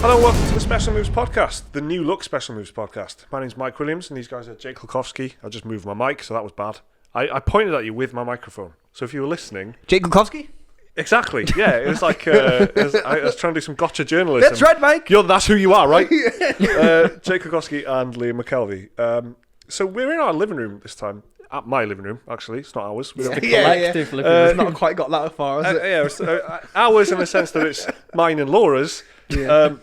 Hello and welcome to the Special Moves Podcast, the new look Special Moves Podcast. My name's Mike Williams and these guys are Jake Kulkowski. I just moved my mic, so that was bad. I pointed at you with my microphone, so if you were listening... Jake Kulkowski? Exactly, yeah. It was like, I was trying to do some gotcha journalism. That's right, Mike. That's who you are, right? Jake Kulkowski and Liam McKelvey. So we're in our living room this time. At my living room, actually. It's not ours. Yeah. Living room. It's not quite got that far, has it? Yeah, ours in the sense that it's mine and Laura's. Yeah.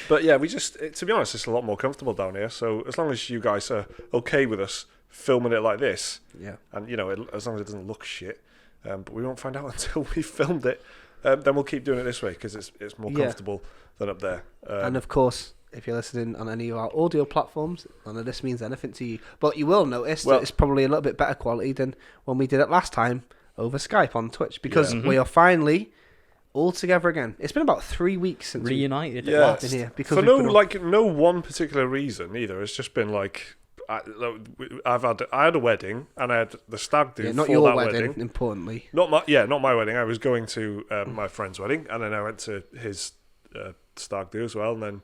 But yeah, we just, to be honest, it's a lot more comfortable down here. So as long as you guys are okay with us filming it like this, yeah, and as long as it doesn't look shit, but we won't find out until we filmed it, then we'll keep doing it this way because it's more comfortable than up there. And of course, if you're listening on any of our audio platforms, none of this means anything to you. But you will notice that it's probably a little bit better quality than when we did it last time over Skype on Twitch because we are finally all together again. It's been about 3 weeks since reunited. We've been here because for no one particular reason either. It's just been like I had a wedding and I had the stag do. Not for your that wedding, importantly. Not my wedding. I was going to my friend's wedding and then I went to his stag do as well, and then.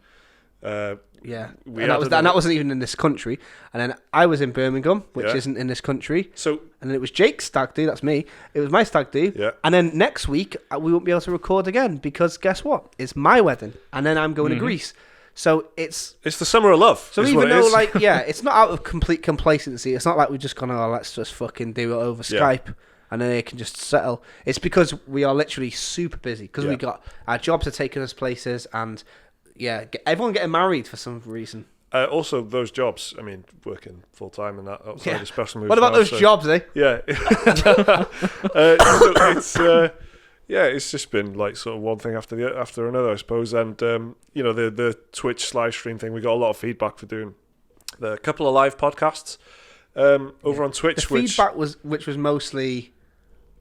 And that wasn't even in this country. And then I was in Birmingham, which isn't in this country. So, and then it was Jake's stag do. That's me. It was my stag do. Yeah. And then next week we won't be able to record again because guess what? It's my wedding, and then I'm going to Greece. So it's the summer of love. So even though it's not out of complete complacency. It's not like we're just gonna let's just fucking do it over Skype. And then it can just settle. It's because we are literally super busy because we got our jobs are taking us places and. Yeah, everyone getting married for some reason. Also, those jobs, I mean, working full-time and that outside of Special Moves. What about those jobs, eh? Yeah. It's just been like sort of one thing after another, I suppose. And, the Twitch live stream thing, we got a lot of feedback for doing a couple of live podcasts over on Twitch. The feedback was mostly...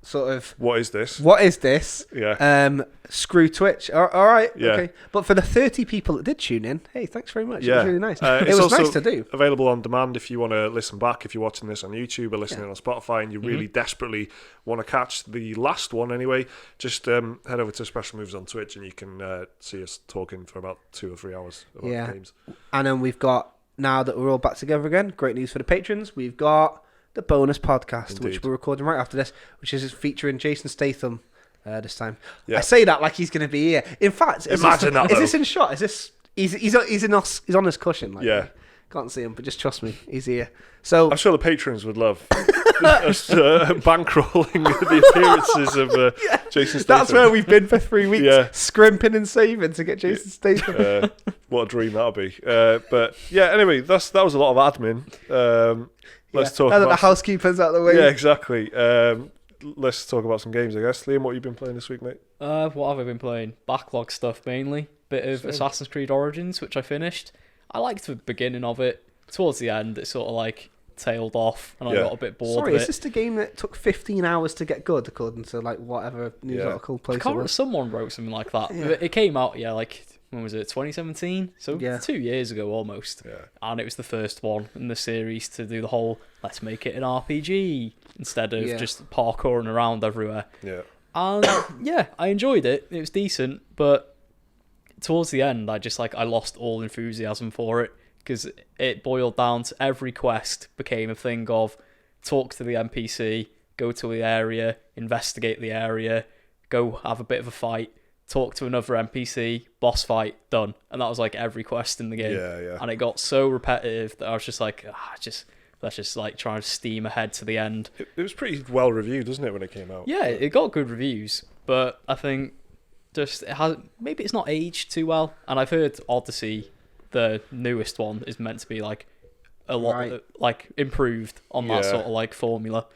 sort of what is this? Yeah. Screw Twitch. All right. Yeah. Okay. But for the 30 people that did tune in, hey, thanks very much. Yeah. It was really nice. It was nice to do. Available on demand if you want to listen back. If you're watching this on YouTube or listening on Spotify and you really desperately want to catch the last one anyway, just head over to Special Moves on Twitch and you can see us talking for about 2 or 3 hours about games. And then we've got, now that we're all back together again, great news for the patrons. We've got the bonus podcast, which we're recording right after this, which is featuring Jason Statham this time. Yeah. I say that like he's going to be here. In fact, is this in shot? Is this he's on his cushion? Like, can't see him, but just trust me, he's here. So I'm sure the patrons would love us bankrolling the appearances of Jason Statham. That's where we've been for 3 weeks, scrimping and saving to get Jason Statham. What a dream that'll be. But yeah, anyway, that was a lot of admin. Let's talk about the housekeepers out of the way. Yeah, exactly. Let's talk about some games, I guess. Liam, what have you been playing this week, mate? What have I been playing? Backlog stuff mainly. Bit of Assassin's Creed Origins, which I finished. I liked the beginning of it. Towards the end, it sort of like tailed off, and I got a bit bored. Sorry, of it. Is this the game that took 15 hours to get good, according to like whatever news article place it was? Someone wrote something like that. Yeah. It came out, when was it? 2017. So 2 years ago almost. Yeah. And it was the first one in the series to do the whole let's make it an RPG instead of just parkouring around everywhere. Yeah. And I enjoyed it. It was decent, but towards the end, I lost all enthusiasm for it because it boiled down to every quest became a thing of talk to the NPC, go to the area, investigate the area, go have a bit of a fight. Talk to another NPC, boss fight, done. And that was like every quest in the game. Yeah. And it got so repetitive that I was just like, let's just like try and steam ahead to the end. It was pretty well reviewed, wasn't it, when it came out? Yeah, it got good reviews, but I think maybe it's not aged too well. And I've heard Odyssey, the newest one, is meant to be like a lot like improved on that sort of like formula.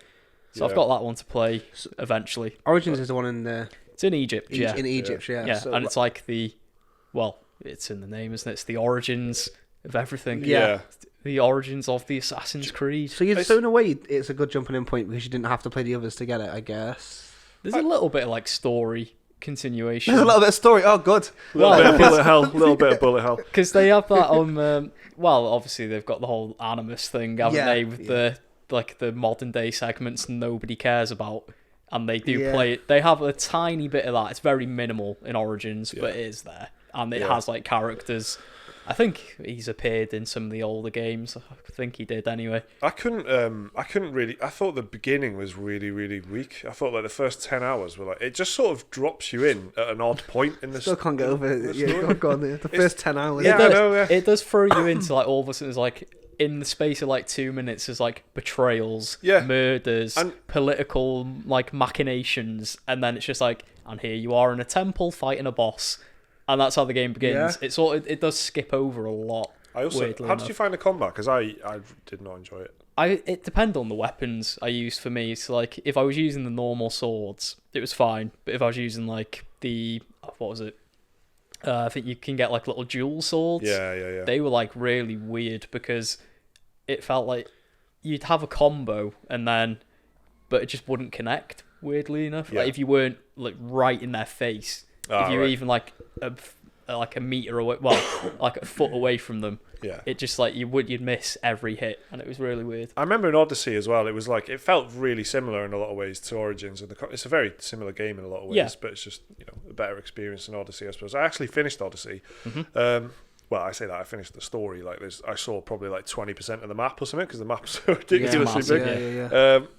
So I've got that one to play eventually. Origins is the one in there. It's in Egypt, In Egypt, yeah. So, and it's like it's in the name, isn't it? It's the origins of everything. Yeah. The origins of the Assassin's Creed. So in a way, it's a good jumping in point because you didn't have to play the others to get it, I guess. There's a little bit of like story continuation. There's a little bit of story. Oh, good. A little bit of bullet hell. Because they have that on. Obviously they've got the whole Animus thing, haven't they? With the modern day segments nobody cares about. And they do play it. They have a tiny bit of that. It's very minimal in Origins, but it is there. and it has like characters. I think he's appeared in some of the older games. I think he did anyway. I couldn't really. I thought the beginning was really, really weak. I thought like the first 10 hours were like it just sort of drops you in at an odd point in the. Still can't get over it. Yeah, go on there. The first 10 hours. Yeah, I know. Yeah. It does throw you into like all of a sudden, it's like in the space of like 2 minutes, there's like betrayals, murders, and political like machinations, and then it's just like, and here you are in a temple fighting a boss. And that's how the game begins. Yeah. It does skip over a lot. How did you find the combat? Because I did not enjoy it. It depended on the weapons I used for me. So like if I was using the normal swords, it was fine. But if I was using like the what was it? I think you can get like little dual swords. Yeah. They were like really weird because it felt like you'd have a combo but it just wouldn't connect. Weirdly enough, like if you weren't like right in their face. If you were even like a meter away, like a foot away from them, it just like you'd miss every hit, and it was really weird. I remember in Odyssey as well. It was like it felt really similar in a lot of ways to Origins, and it's a very similar game in a lot of ways, but it's just a better experience than Odyssey, I suppose. I actually finished Odyssey. Well, I say that I finished the story. Like I saw probably like 20% of the map or something because the map's so ridiculously big.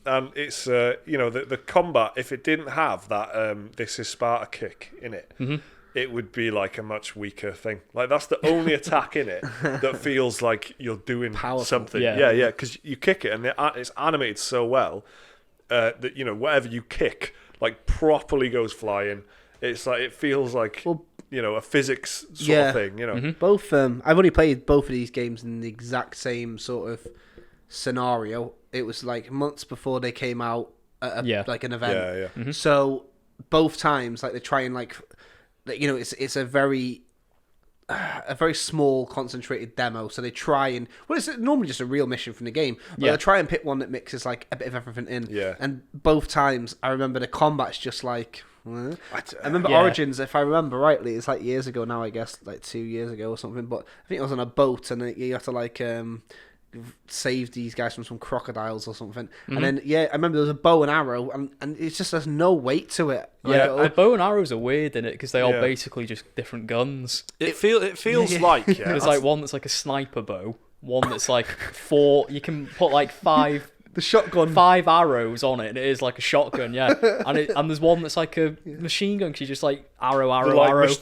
And it's the combat. If it didn't have that "This is Sparta" kick in it, it would be like a much weaker thing. Like that's the only attack in it that feels like you're doing something. Yeah. Because you kick it and it's animated so well that whatever you kick like properly goes flying. It's like it feels like. A physics sort of thing, Both, I've only played both of these games in the exact same sort of scenario. It was like months before they came out at like an event. Yeah. So both times, like they try and it's a very small concentrated demo. So they try and it's normally just a real mission from the game. But they try and pick one that mixes like a bit of everything in. Yeah. And both times, I remember the combat's just like. I remember Origins, if I remember rightly, it's like years ago now, I guess, like 2 years ago or something. But I think it was on a boat, and you have to like save these guys from some crocodiles or something. And then I remember there was a bow and arrow, and it's just there's no weight to it. The bow and arrows are weird in it because they are basically just different guns. It feels like there's like one that's like a sniper bow, one that's like 4. You can put like 5. The shotgun, 5 arrows on it, and it is like a shotgun, and there's one that's like a machine gun because you just like arrow.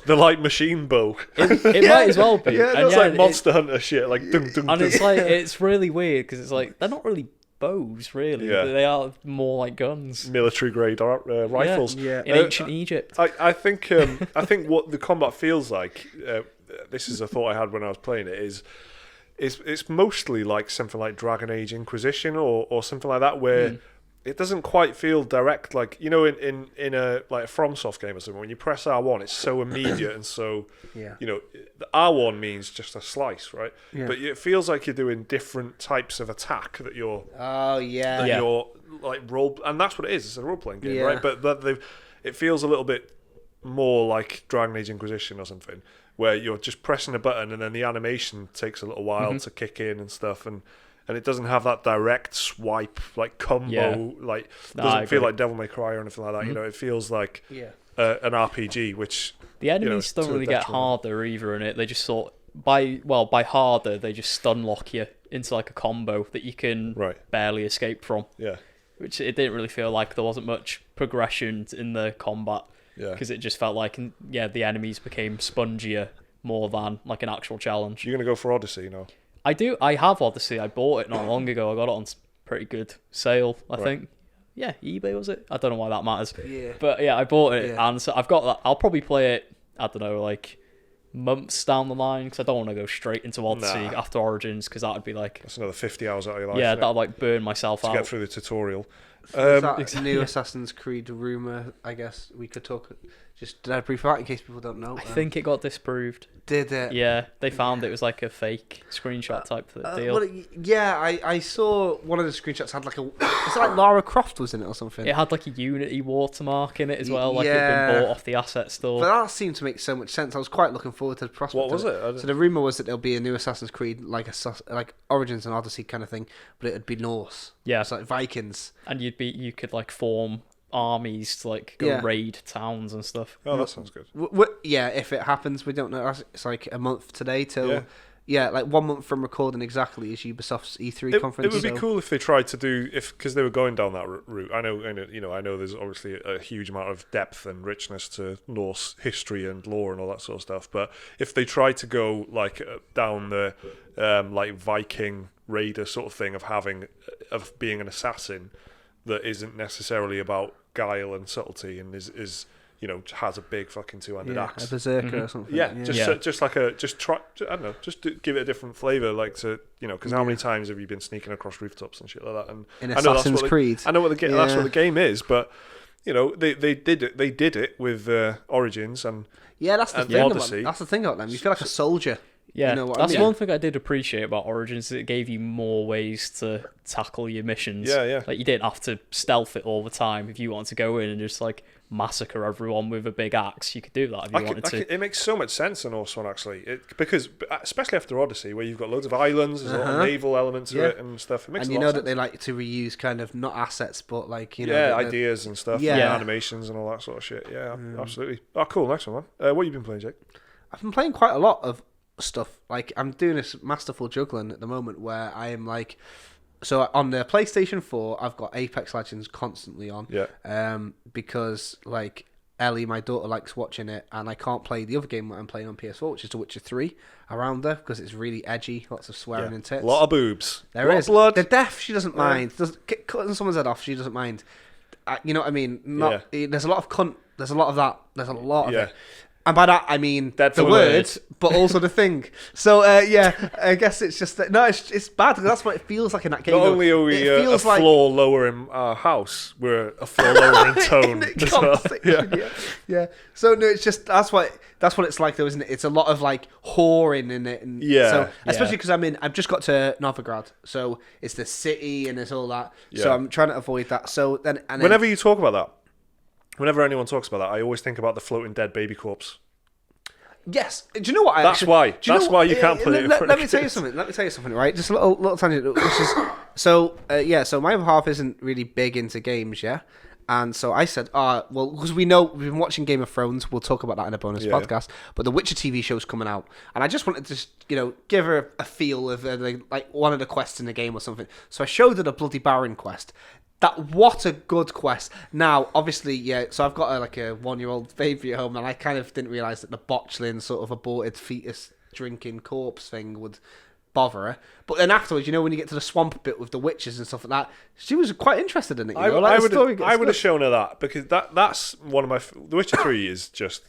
The light machine bow. It might as well be. That's like Monster Hunter shit, like dun, dun, and dun. it's like it's really weird because it's like they're not really bows, really. They are more like guns, military grade rifles. In ancient Egypt. I think what the combat feels like. This is a thought I had when I was playing it. It's mostly like something like Dragon Age Inquisition or something like that, where it doesn't quite feel direct. Like in a like a FromSoft game or something, when you press R1, it's so immediate and so the R1 means just a slice, right? Yeah. But it feels like you're doing different types of attack that you're. You're like role, and that's what it is. It's a role playing game, right? But it feels a little bit more like Dragon Age Inquisition or something, where you're just pressing a button and then the animation takes a little while to kick in and stuff, and it doesn't have that direct swipe like combo, like doesn't feel like Devil May Cry or anything like that. It feels like an RPG, which the enemies don't really get harder either in it. They just by harder they just stun lock you into like a combo that you can barely escape from. Which it didn't really feel like there wasn't much progression in the combat. Because it just felt like, the enemies became spongier more than like an actual challenge. You're going to go for Odyssey, no? I do. I have Odyssey. I bought it not long ago. I got it on pretty good sale, I think. Yeah, eBay was it? I don't know why that matters. Yeah. But I bought it, and so I've got that. I'll probably play it, I don't know, like months down the line, because I don't want to go straight into Odyssey after Origins, because that would be like... That's another 50 hours out of your life. Yeah, that would like burn myself out. To get through the tutorial. That new Assassin's Creed rumour, I guess we could talk. Just did I brief that in case people don't know? I think it got disproved. Did it? Yeah, they found it was like a fake screenshot type deal. Well, I saw one of the screenshots had like it's like Lara Croft was in it or something. It had like a Unity watermark in it as well, like it'd been bought off the asset store. But that seemed to make so much sense. I was quite looking forward to the prospect. What was it? So the rumour was that there'll be a new Assassin's Creed, like Origins and Odyssey kind of thing, but it'd be Norse. Yeah, it's like Vikings. And you could like form armies to like go raid towns and stuff. Oh, that sounds good. Yeah, if it happens, we don't know. It's like a month today till. Yeah, like 1 month from recording exactly is Ubisoft's E3 conference. It would be cool if they tried to do, because they were going down that route. I know there's obviously a huge amount of depth and richness to Norse history and lore and all that sort of stuff. But if they tried to go like down the like Viking raider sort of thing of being an assassin that isn't necessarily about guile and subtlety and is has a big fucking two-handed axe, a berserker or something. Just try. I don't know, just to give it a different flavor, like to because how many times have you been sneaking across rooftops and shit like that? And in Assassin's Creed, I know what that's what the game is, but they did it with Origins and that's the thing Odyssey. That's the thing about them. You feel like a soldier. Yeah, that's I mean? one thing I did appreciate about Origins. It gave you more ways to tackle your missions. Yeah. Like you didn't have to stealth it all the time. If you wanted to go in and just like massacre everyone with a big axe, you could do that if you wanted to. It makes so much sense in Norse one actually, because especially after Odyssey, where you've got loads of islands, there's a lot of naval elements to it and stuff. It makes and a lot of sense. that they like to reuse kind of not assets, but like ideas and stuff, and animations and all that sort of shit. Yeah, absolutely. Oh, cool. Next one, man. What have you been playing, Jake? I've been playing quite a lot of stuff. Like I'm doing this masterful juggling at the moment where I am like. So on the PlayStation 4, I've got Apex Legends constantly on. Yeah. Because like Ellie, my daughter, likes watching it, and I can't play the other game that I'm playing on PS4, which is The Witcher 3, around her because it's really edgy, lots of swearing and tits. A lot of boobs. There is blood. The death, she doesn't mind. Cutting someone's head off, she doesn't mind. You know what I mean? There's a lot of cunt. There's a lot of that. There's a lot of it. And by that I mean the word, but also the thing. So I guess it's just that. No, it's bad because that's what it feels like in that game. Not only are we a floor lower in our house, we're a floor lower in tone. Yeah. So no, it's just that's what it's like though, isn't it? It's a lot of like whoring in it, and so especially because I've just got to Novigrad, so it's the city and there's all that. Yeah. So I'm trying to avoid that. So then whenever you talk about that. Whenever anyone talks about that, I always think about the floating dead baby corpse. Yes. Do you know what? That's why you can't play it. Let me tell you something. Right? Just a little tangent. Which is so my other half isn't really big into games, yeah. And so I said, well, because we've been watching Game of Thrones. We'll talk about that in a bonus podcast. But the Witcher TV show's coming out, and I just wanted to just give her a feel of like one of the quests in the game or something. So I showed her the Bloody Baron quest. What a good quest. Now, obviously, so I've got a 1-year-old baby at home, and I kind of didn't realise that the botchling sort of aborted fetus drinking corpse thing would bother her. But then afterwards, when you get to the swamp bit with the witches and stuff like that, she was quite interested in it. I would have shown her that, because that's one of my... The Witcher 3 is just...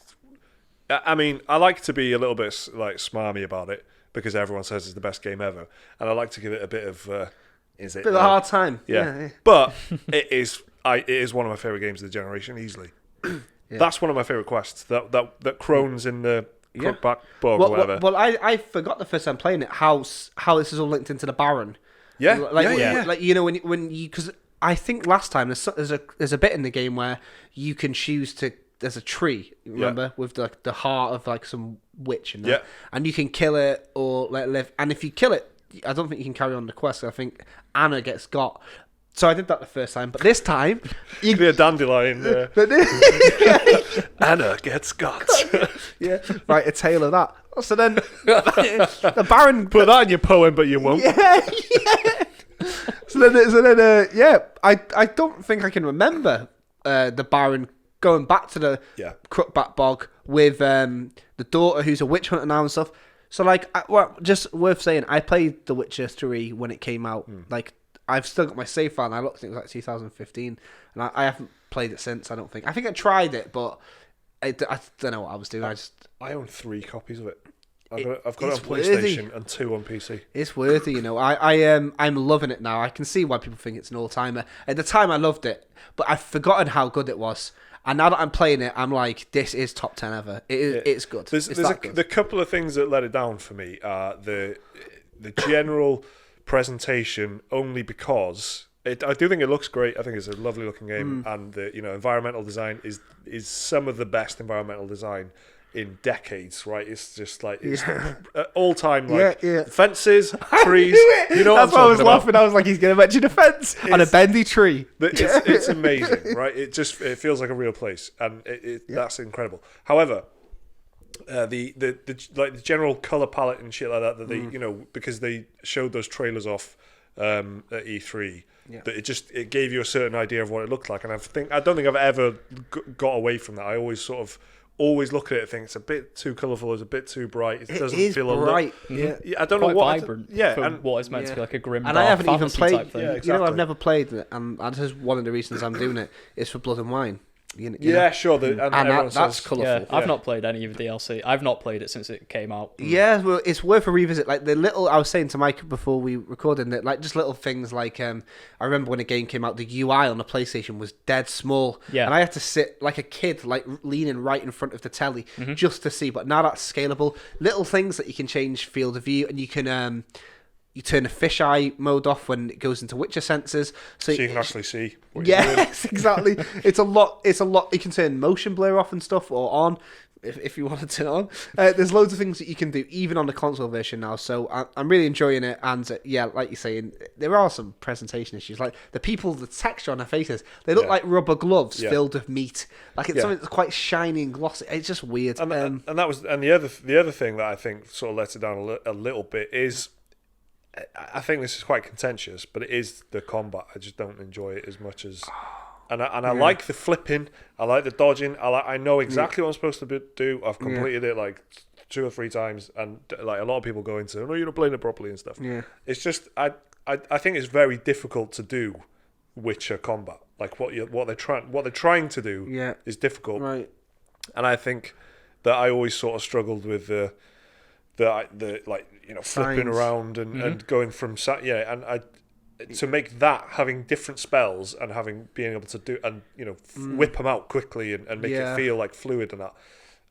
I mean, I like to be a little bit like smarmy about it, because everyone says it's the best game ever, and I like to give it a bit of... Is it? Bit of a hard time. Yeah. But it is one of my favourite games of the generation, easily. That's one of my favourite quests. That crones in the crookback bog or whatever. Well, I forgot the first time playing it how this is all linked into the Baron. Yeah. Like when you because I think last time there's a bit in the game where you can choose to. There's a tree, remember, with the heart of like some witch in there, and you can kill it or let it live. And if you kill it, I don't think you can carry on the quest. I think Anna gets got. So I did that the first time, but this time you could be a dandelion. Anna gets got. Yeah, right. A tale of that. So then the Baron put that in your poem, but you won't. Yeah. So then, I don't think I can remember the Baron going back to the Crookback Bog with the daughter who's a witch hunter now and stuff. So, just worth saying, I played The Witcher 3 when it came out. Like, I've still got my save file, and I looked, it was like 2015, and I haven't played it since, I don't think. I think I tried it, but I don't know what I was doing. I own 3 copies of it. I've got it on PlayStation and 2 on PC. It's worthy, I'm loving it now. I can see why people think it's an all-timer. At the time, I loved it, but I've forgotten how good it was. And now that I'm playing it, I'm like, this is top 10 ever. It's good. The couple of things that let it down for me are the general presentation, only because I do think it looks great. I think it's a lovely looking game, and the environmental design is some of the best environmental design in decades, right? It's just like it's all time like Yeah. fences, trees. You know That's what why I I'm was talking laughing. I was like, he's going to mention a fence and a bendy tree. It's amazing, right? It feels like a real place, and that's incredible. However, the like the general color palette and shit like that they because they showed those trailers off at E3. Yeah. That it gave you a certain idea of what it looked like, and I don't think I've ever got away from that. I always look at it and think it's a bit too colourful, it's a bit too bright. It doesn't feel bright. I don't know what vibrant. and what is meant to be like a grim. And I haven't even played. Type thing. Yeah, exactly. I've never played it, and that is one of the reasons I'm doing it. Is for Blood and Wine. Sure. And that's colourful. Yeah, I've not played any of the DLC. I've not played it since it came out. Yeah, well, it's worth a revisit. Like the little I was saying to Mike before we recorded that, like just little things like I remember when a game came out, the UI on the PlayStation was dead small, and I had to sit like a kid, like leaning right in front of the telly just to see. But now that's scalable. Little things that you can change field of view, and you can. You turn the fisheye mode off when it goes into Witcher sensors, so you can actually see. Yes, exactly. It's a lot. You can turn motion blur off and stuff, or on if you want to turn it on. There's loads of things that you can do, even on the console version now. So I'm really enjoying it. And like you're saying, there are some presentation issues, like the texture on their faces. They look like rubber gloves filled with meat. Like it's something that's quite shiny and glossy. It's just weird. And the other thing that I think sort of lets it down a little bit is. I think this is quite contentious, but it is the combat. I just don't enjoy it as much as, and I like the flipping. I like the dodging. I know exactly what I'm supposed to do. I've completed it like 2 or 3 times, and like a lot of people go into, no, you're not playing it properly and stuff. Yeah, it's just I think it's very difficult to do Witcher combat. Like what they're trying to do is difficult. Right, and I think that I always sort of struggled with the like flipping around and going from to make that having different spells and being able to do and whip them out quickly and make it feel like fluid and that.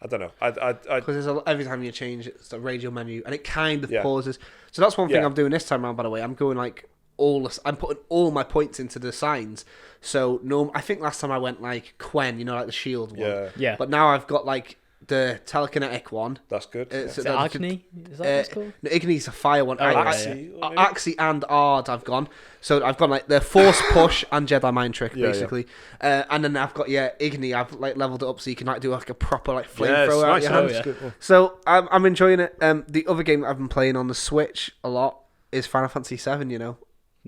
I don't know. Because every time you change, it's a radial menu and it kind of pauses. So that's one thing I'm doing this time around. By the way, I'm going like I'm putting all my points into the signs. So I think last time I went like Quen, like the shield one. Yeah. But now I've got like the telekinetic one. That's good. Is it Agni? Is that what it's called? No, Igni's a fire one. Axie and Ard I've gone. So I've gone like the Force Push and Jedi Mind Trick, basically. And then I've got, Igni, I've like leveled it up so you can like do like a proper like flamethrower out your hands. Good. So I'm enjoying it. The other game that I've been playing on the Switch a lot is Final Fantasy 7,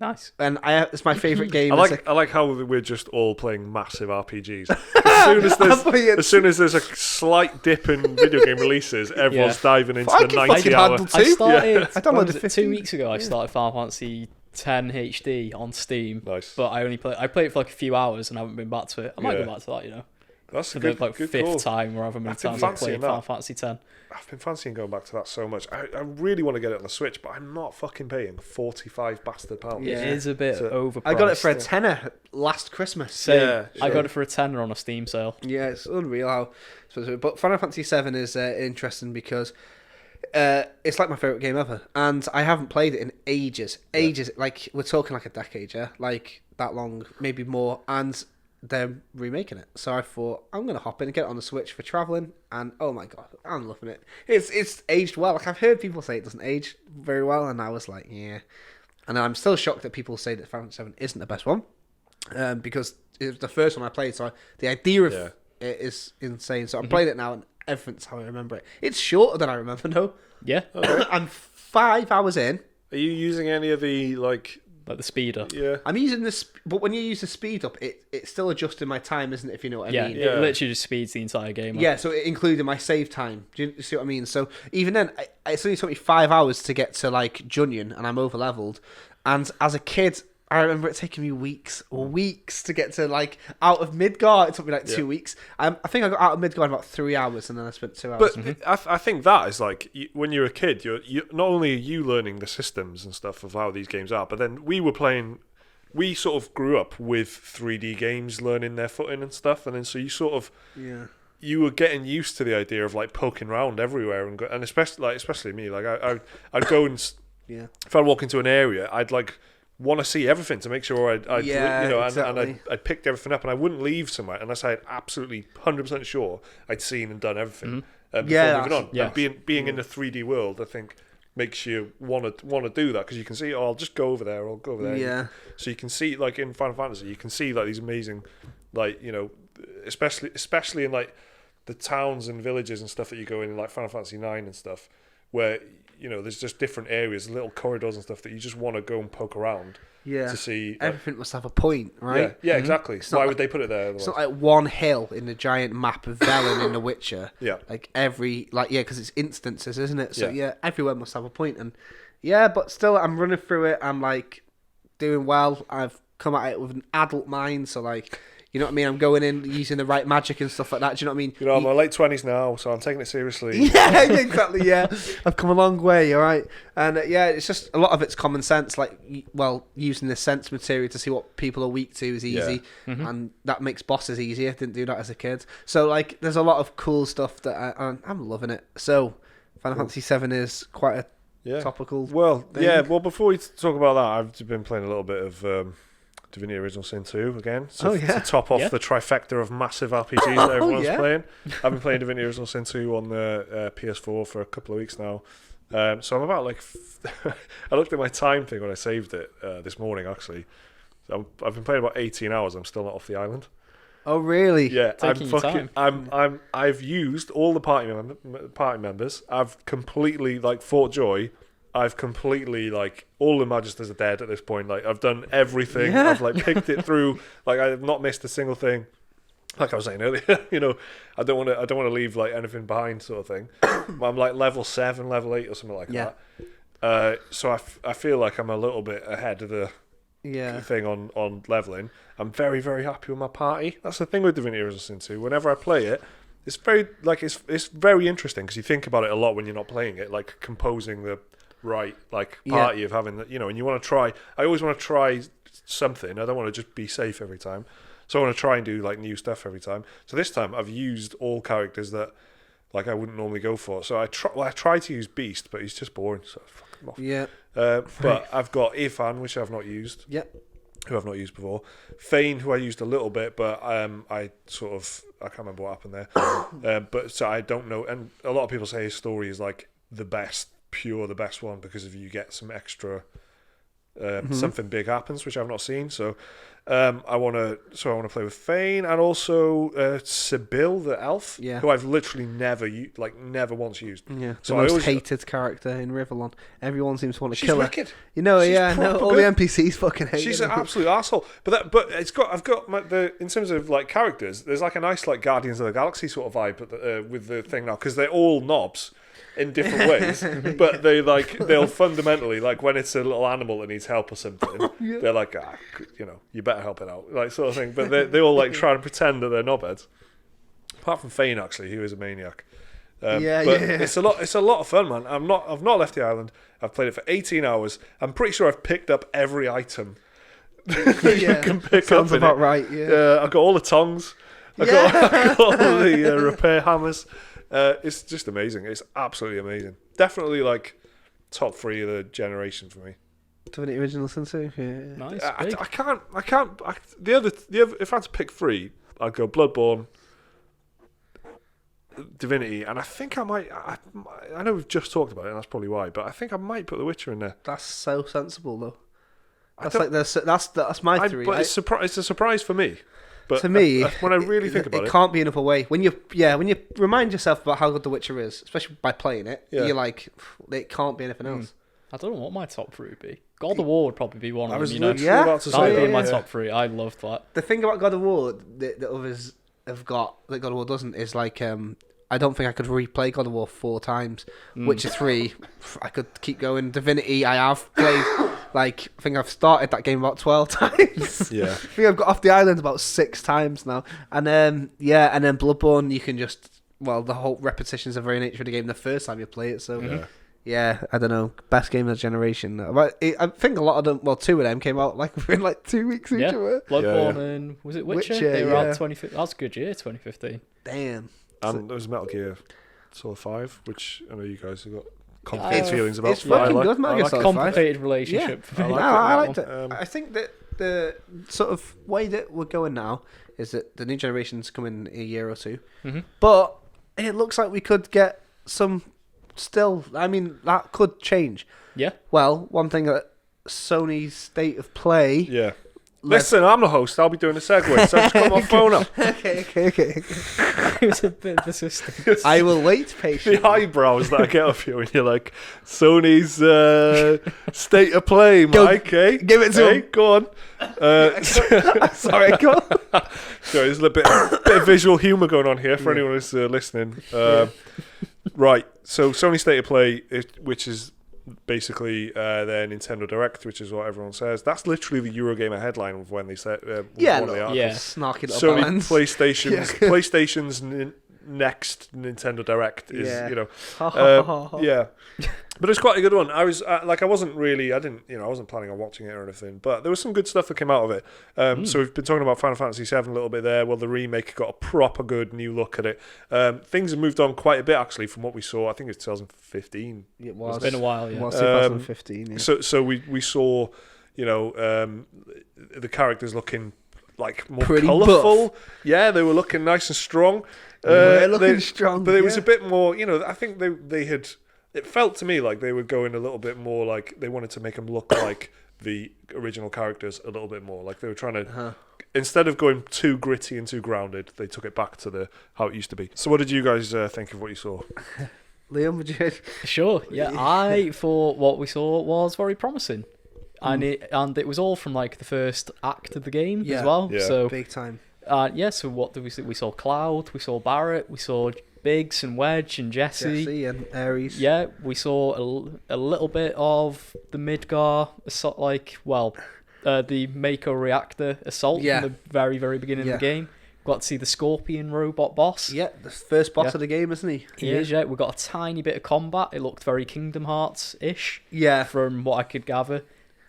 Nice. And it's my favourite game. I like how we're just all playing massive RPGs. As soon as there's a slight dip in video game releases, everyone's diving into the 90-hour. I downloaded 2 weeks ago. I started Final Fantasy 10 HD on Steam. Nice. But I played it for like a few hours and I haven't been back to it. I might go back to that, That's for the fifth call. time or however many times I've played Final Fantasy 10. I've been fancying going back to that so much. I really want to get it on the Switch, but I'm not fucking paying £45 bastard pounds. It is a bit overpriced. I got it for a tenner last Christmas. I got it for a tenner on a Steam sale. Yeah, it's unreal how. But Final Fantasy 7 is interesting because it's like my favourite game ever, and I haven't played it in ages. Like we're talking like a decade, like that long, maybe more, and they're remaking it. So I thought I'm gonna hop in and get it on the Switch for travelling, and oh my god, I'm loving it. It's aged well. Like I've heard people say it doesn't age very well, and I was like, yeah. And I'm still shocked that people say that Final Fantasy 7 isn't the best one, because it was the first one I played. So the idea of it is insane. So I played it now, and everything's how I remember it. It's shorter than I remember, though. Yeah. Okay. I'm 5 hours in. Are you using any of the like the speeder? Yeah. I'm using this, but when you use the speed up, it's still adjusting my time, isn't it? If you know what I mean. Yeah, it literally just speeds the entire game up. Yeah, so it included my save time. Do you see what I mean? So even then, it's only took me 5 hours to get to like Junyon, and I'm over leveled. And as a kid, I remember it taking me weeks to get to like out of Midgard. It took me like 2 weeks. I think I got out of Midgard in about 3 hours, and then I spent 2 hours. But I think that is like when you're a kid, you not only are you learning the systems and stuff of how these games are, but then we sort of grew up with 3D games, learning their footing and stuff, and then so you sort of you were getting used to the idea of like poking around everywhere and especially me, like I'd go and if I walk into an area, I'd like want to see everything to make sure I'd picked everything up, and I wouldn't leave somewhere unless I had absolutely 100% sure I'd seen and done everything. before moving on. And being in the 3D world, I think, makes you want to do that, because you can see, I'll just go over there, or I'll go over there. Yeah. So you can see, like in Final Fantasy, you can see like these amazing, like, you know, especially in like the towns and villages and stuff that you go in like Final Fantasy 9 and stuff, where, you know, there's just different areas, little corridors and stuff that you just want to go and poke around. To see everything must have a point, right? Yeah, exactly. Why would they put it there? It's not like one hill in the giant map of Velen in The Witcher. Yeah, like because it's instances, isn't it? So everywhere must have a point, and but still, I'm running through it. I'm like doing well. I've come at it with an adult mind, so like, you know what I mean? I'm going in using the right magic and stuff like that. Do you know what I mean? You know, I'm in my late 20s now, so I'm taking it seriously. Yeah, exactly, yeah. I've come a long way, all right? And it's just, a lot of it's common sense, like, using the sense material to see what people are weak to is easy, and that makes bosses easier. Didn't do that as a kid. So, like, there's a lot of cool stuff that I'm loving it. So, Final Fantasy 7 is quite a topical thing. Well, before we talk about that, I've been playing a little bit of Divinity Original Sin 2 again, to top off the trifecta of massive RPGs that everyone's playing. I've been playing Divinity Original Sin 2 on the PS4 for a couple of weeks now. So I'm about like I looked at my time thing when I saved it this morning, actually. I've been playing about 18 hours. I'm still not off the island. Oh really? Yeah, I've used all the party members. I've completely like fought Joy. I've completely, like, all the Magisters are dead at this point. Like, I've done everything. Yeah. I've, like, picked it through. Like, I've not missed a single thing. Like I was saying earlier, you know, I don't want to leave, like, anything behind, sort of thing. I'm, like, level 7, level 8 or something like that. So I feel like I'm a little bit ahead of the thing on leveling. I'm very, very happy with my party. That's the thing with Divinity Original Sin 2. Whenever I play it, it's very, like, it's very interesting, because you think about it a lot when you're not playing it, like, composing the right, like, party of having that, you know, and you want to try. I always want to try something. I don't want to just be safe every time, so I want to try and do like new stuff every time. So this time I've used all characters that, like, I wouldn't normally go for. So I try to use Beast, but he's just boring, so fuck him off. But I've got Irfan, which I've not used. Who I've not used before. Thane, who I used a little bit, but I can't remember what happened there. But so I don't know, and a lot of people say his story is like the best one, because if you get some extra something big happens, which I've not seen. So I want to play with Thane, and also Sibyl the elf, who I've literally never once used. So the most hated character in Rivellon. Everyone seems to want to kill her. She's wicked. You know, all the NPCs fucking hate her. She's an absolute arsehole. But I've got in terms of like characters, there's like a nice like Guardians of the Galaxy sort of vibe with the thing now, because they're all knobs in different ways, but they'll fundamentally, like, when it's a little animal that needs help or something, they're like, you know, you better help it out, like, sort of thing. But they all like try and pretend that they're knobheads. Apart from Thane, actually, who is a maniac. It's a lot of fun, man. I've not left the island. I've played it for 18 hours. I'm pretty sure I've picked up every item you can pick sounds up. About right. I've got all the tongs. I've got all the repair hammers. It's just amazing. It's absolutely amazing. Definitely like top 3 of the generation for me. Divinity Original Sin 2. Yeah. Nice. I can't. The other. If I had to pick 3, I'd go Bloodborne, Divinity, and I think I might. I know we've just talked about it, and that's probably why. But I think I might put The Witcher in there. That's so sensible, though. That's my 3. But it's a surprise for me. But to me, when I really think about it, it can't be another way. When you remind yourself about how good The Witcher is, especially by playing it, you're like, it can't be anything else. I don't know what my top 3 would be. God of War would probably be one of them. About to say that would be my top 3. I loved that. The thing about God of War that others have got that God of War doesn't is like, I don't think I could replay God of War 4 times. Witcher 3, I could keep going. Divinity, I have played. Like, I think I've started that game about 12 times. Yeah. I think I've got off the island about 6 times now. And then Bloodborne, you can just, the whole repetition's the very nature of the game the first time you play it. So, I don't know. Best game of the generation. I think a lot of them, 2 of them came out like within like 2 weeks each other. Bloodborne and, was it Witcher? They were out 2015. That was a good year, 2015. Damn. And there was Metal Gear Solid 5, which I know you guys have got complicated feelings about. It's fucking good, Metal Gear Solid 5. Complicated relationship. Yeah. I liked it. I think that the sort of way that we're going now is that the new generation's coming in a year or 2. But it looks like we could get some. Still, I mean, that could change. Yeah. Well, one thing that Sony's State of Play. Yeah. Listen, I'm the host. I'll be doing a segue, so just got my phone up. Okay. It was a bit persistent. I will wait patiently. The eyebrows that I get off you when you're like, Sony's State of Play, Mike, eh? Give it to him. Go on. Sorry, go on. So there's a bit of visual humour going on here for anyone who's listening. Right, so Sony State of Play, which is basically their Nintendo Direct, which is what everyone says. That's literally the Eurogamer headline of when they said one of the articles. Snarky little Sony balance. PlayStation's next Nintendo Direct is yeah, but it's quite a good one. I was I wasn't planning on watching it or anything, but there was some good stuff that came out of it. So we've been talking about Final Fantasy VII a little bit there. Well, the remake got a proper good new look at it. Things have moved on quite a bit actually from what we saw. I think it's 2015. It was. It's been a while. Yeah. It was 2015. Yeah. So we saw, the characters looking like more Pretty colourful. buff. Yeah, they were looking nice and strong. Strong, but it was a bit more. I think they had. It felt to me like they were going a little bit more like they wanted to make them look like the original characters a little bit more. Like they were trying to, instead of going too gritty and too grounded, they took it back to how it used to be. So what did you guys think of what you saw? Liam, would you? Sure. Yeah, I thought what we saw was very promising, and it was all from like the first act of the game as well. Yeah. So Big time. So what did we see? We saw Cloud, we saw Barrett, we saw Biggs and Wedge and Jesse and Ares. Yeah, we saw a little bit of the Midgar assault, the Mako reactor assault from the very, very beginning of the game. Got to see the Scorpion robot boss. Yeah, the first boss of the game, isn't he? He is, yeah. We got a tiny bit of combat. It looked very Kingdom Hearts-ish. Yeah. From what I could gather.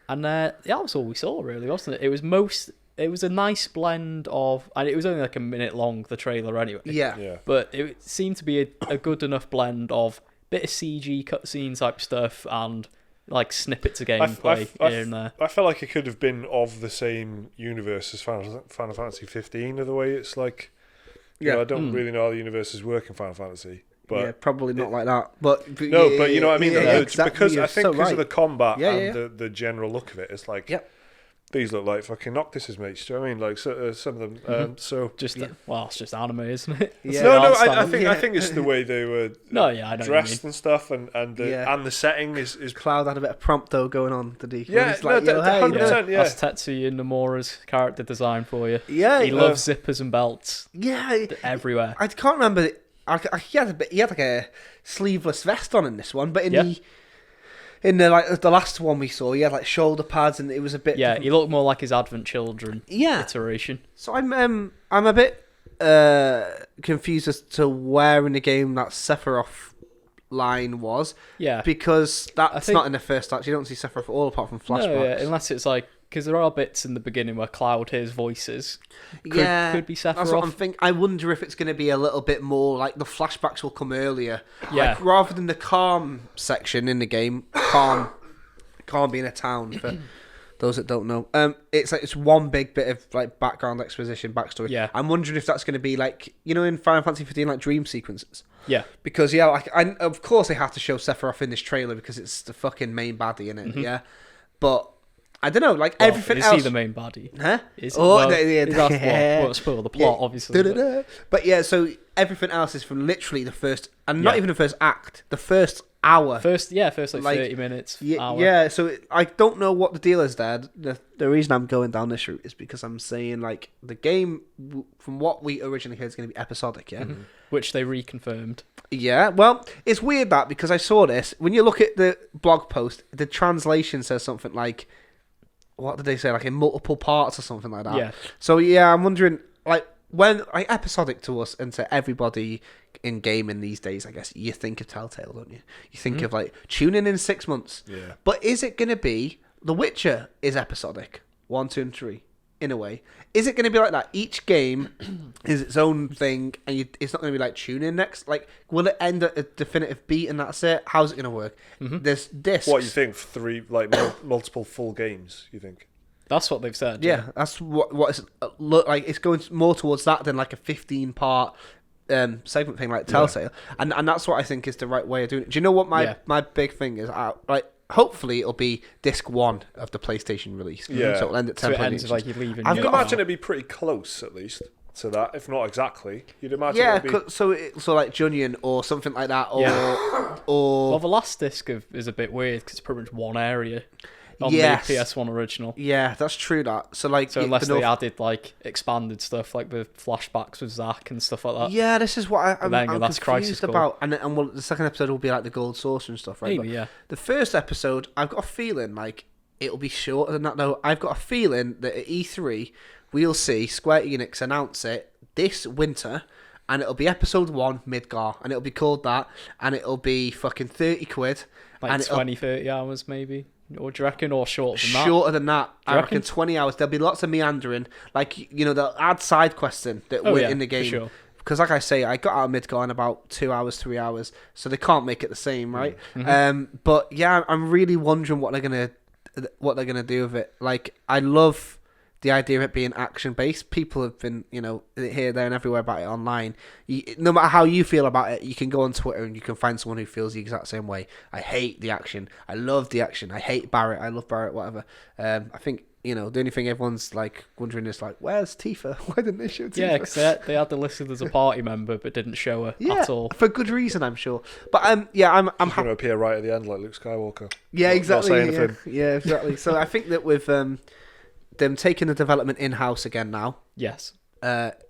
And that was all we saw, really, wasn't it? It was a nice blend of... And it was only like a minute long, the trailer, anyway. Yeah. But it seemed to be a good enough blend of bit of CG cutscene type stuff and like snippets of gameplay here and there. I felt like it could have been of the same universe as Final Fantasy 15 in the way it's like... I don't really know how the universes work in Final Fantasy. But probably not like that. But you know what I mean? Exactly, because I think because of the combat and the general look of it, it's like... Yep. These look like fucking Noctis's mates. Do you know what I mean? Like some of them. So it's just anime, isn't it? Yeah. No. I think it's the way they were. I know dressed and stuff, and the setting is. Cloud had a bit of prompto going on. Did he? Yeah, He's like, 100%. Yeah, that's Tetsuya Nomura's character design for you. Yeah, he loves zippers and belts. Yeah, everywhere. I can't remember. He had like a sleeveless vest on in this one, but in the last one we saw, he had like shoulder pads, and it was a bit. Yeah, he looked more like his Advent Children iteration. So I'm a bit confused as to where in the game that Sephiroth line was. Yeah, because that's not in the first act. You don't see Sephiroth at all apart from flashbacks. No, unless it's like because there are bits in the beginning where Cloud hears voices. Could be Sephiroth. That's what I'm thinking. I wonder if it's going to be a little bit more like the flashbacks will come earlier. Yeah. Like, rather than the calm section in the game, calm being a town for those that don't know. It's one big bit of like background exposition, backstory. Yeah. I'm wondering if that's going to be like in Final Fantasy 15 like dream sequences. Yeah. Because of course they have to show Sephiroth in this trailer because it's the fucking main baddie in it. Mm-hmm. Yeah. But I don't know, everything else. Is he the main baddie? Huh? Won't spoil the plot, obviously. But so everything else is from literally the first, and not even the first act, the first hour. First 30 minutes, hour. Yeah, so I don't know what the deal is there. The reason I'm going down this route is because I'm saying, the game, from what we originally heard, is going to be episodic, yeah? Mm-hmm. Which they reconfirmed. Yeah, well, it's weird that, because I saw this, when you look at the blog post, the translation says something like, what did they say? Like in multiple parts or something like that. Yeah. So I'm wondering, when episodic to us and to everybody in gaming these days, I guess you think of Telltale, don't you? You think of tune in 6 months. Yeah. But is it going to be The Witcher is episodic 1, 2, and 3 in a way? Is it going to be like that? Each game is its own thing, and it's not going to be like tune in next. Will it end at a definitive beat and that's it? How's it going to work? Mm-hmm. There's discs. What you think? 3 multiple full games? You think? That's what they've said. Yeah, that's what it's look like. It's going more towards that than like a 15-part segment thing like Telltale, and that's what I think is the right way of doing it. Do you know what my big thing is? Hopefully it'll be disc 1 of the PlayStation release. Yeah. So it'll end at 10. So it ends like you're leaving. I can imagine it'd be pretty close at least to that, if not exactly. You'd imagine. Yeah, it'd be... so like Junion or something like that, or Well, the last disc is a bit weird because it's pretty much one area. On the PS1 original. Yeah, that's true. So unless they added like expanded stuff like the flashbacks with Zack and stuff like that. Yeah, this is what I'm that's confused about. And the second episode will be like the Gold Saucer and stuff, right? Maybe, The first episode, I've got a feeling like it'll be shorter than that. Though I've got a feeling that at E3 we'll see Square Enix announce it this winter. And it'll be episode 1, Midgar, and it'll be called that, and it'll be fucking 30 quid. Like and 20, 30 hours maybe? Or do you reckon? Or shorter than that? Shorter than that. I reckon 20 hours. There'll be lots of meandering. Like, they'll add side quests in that were in the game. For sure. Because like I say, I got out of Midgar in about 2 hours, 3 hours, so they can't make it the same, right? Mm-hmm. But yeah, I'm really wondering what they're gonna do with it. Like, I love the idea of it being action based. People have been, here, there, and everywhere about it online. No matter how you feel about it, you can go on Twitter and you can find someone who feels the exact same way. I hate the action. I love the action. I hate Barrett. I love Barrett. Whatever. I think the only thing everyone's like wondering is like, where's Tifa? Why didn't they show Tifa? Yeah, because they had the listed as a party member, but didn't show her at all. For good reason, I'm sure. But I'm going to appear right at the end like Luke Skywalker. Yeah, exactly. Not saying anything. Yeah, exactly. So I think that with them taking the development in-house again now. Yes.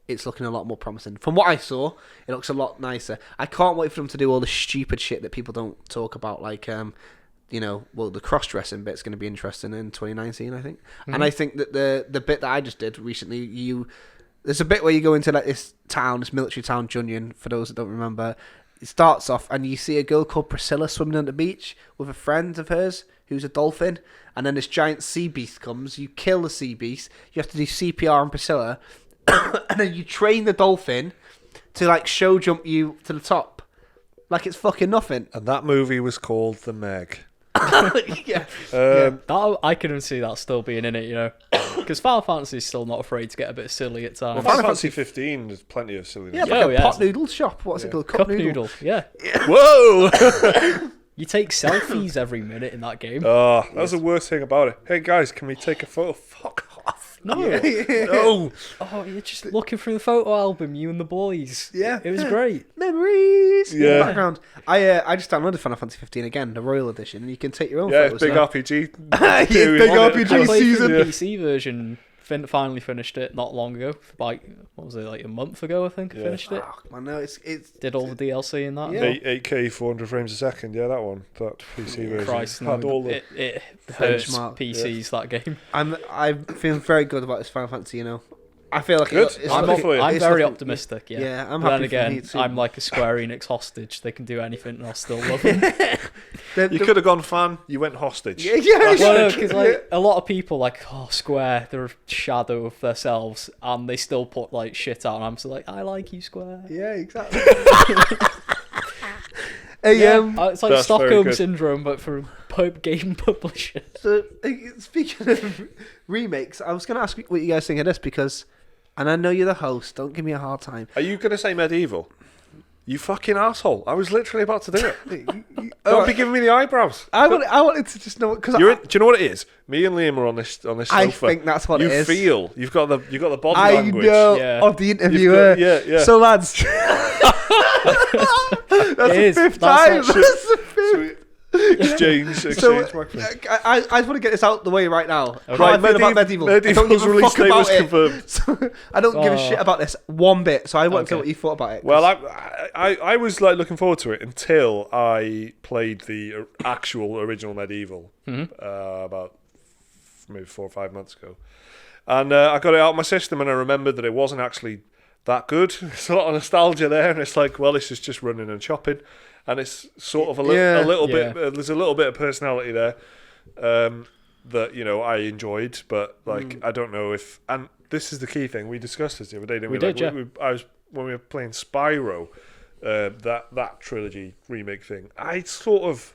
It's looking a lot more promising. From what I saw, it looks a lot nicer. I can't wait for them to do all the stupid shit that people don't talk about, like, the cross-dressing bit's going to be interesting in 2019, I think. Mm-hmm. And I think that the bit that I just did recently, there's a bit where you go into like this military town, Junion, for those that don't remember. It starts off and you see a girl called Priscilla swimming on the beach with a friend of hers who's a dolphin, and then this giant sea beast comes. You kill the sea beast. You have to do CPR on Priscilla, and then you train the dolphin to like show jump you to the top, like it's fucking nothing. And that movie was called The Meg. Yeah. That I can see that still being in it, because Final Fantasy is still not afraid to get a bit silly at times. Well, Final Fantasy 15, there's plenty of silliness. Yeah, like a pot noodle shop. What's it called? Cup noodle. Yeah. Whoa! You take selfies every minute in that game. Oh, that was the worst thing about it. Hey guys, can we take a photo? Fuck off. No. No. Oh, you're just looking through the photo album, you and the boys. Yeah. It was great. Memories. Yeah. In the background. I just downloaded Final Fantasy 15 again, the Royal Edition, and you can take your own photos. It's big now. RPG. Big RPG I played season. the PC version. Finally finished it not long ago. Like, what was it, like a month ago? I think I finished it. Oh, man, no, it's Did all the DLC in that. Yeah. 8K 400 frames a second. Yeah, that one. That PC version. Christ, had all the... it hurts benchmark. PCs that game. I'm feeling very good about this Final Fantasy. I feel like Good. I'm very optimistic. Yeah, I'm but happy. Then again, I'm like a Square Enix hostage. They can do anything, and I'll still love them. You could have gone fan. You went hostage. Yeah. Well, because like a lot of people like, Square, they're a shadow of themselves, and they still put like shit out. And I'm still like, I like you, Square. Yeah, exactly. It's like Stockholm Syndrome, but for game publishers. So, speaking of remakes, I was going to ask what you guys think of this because, and I know you're the host, don't give me a hard time. Are you going to say MediEvil? You fucking asshole! I was literally about to do it. Don't be giving me the eyebrows. I wanted to just know because do you know what it is? Me and Liam are on this sofa. I think that's what it is. You've got the body I language. know of the interviewer. Yeah. So lads, that's the fifth time. That's the fifth. Exchange. So, I just want to get this out the way right now. Okay. How I feel about MediEvil. MediEvil's release date was confirmed. So, I don't give a shit about this one bit. So I want to know what you thought about it. Well, I was like looking forward to it until I played the actual original MediEvil about maybe 4 or 5 months ago, and I got it out of my system, and I remembered that it wasn't actually that good. There's a lot of nostalgia there, and it's like, well, this is just running and chopping. And it's sort of a little bit. There's a little bit of personality there that I enjoyed, but like I don't know if. And this is the key thing. We discussed this the other day, didn't we? When we were playing Spyro, that trilogy remake thing. I sort of,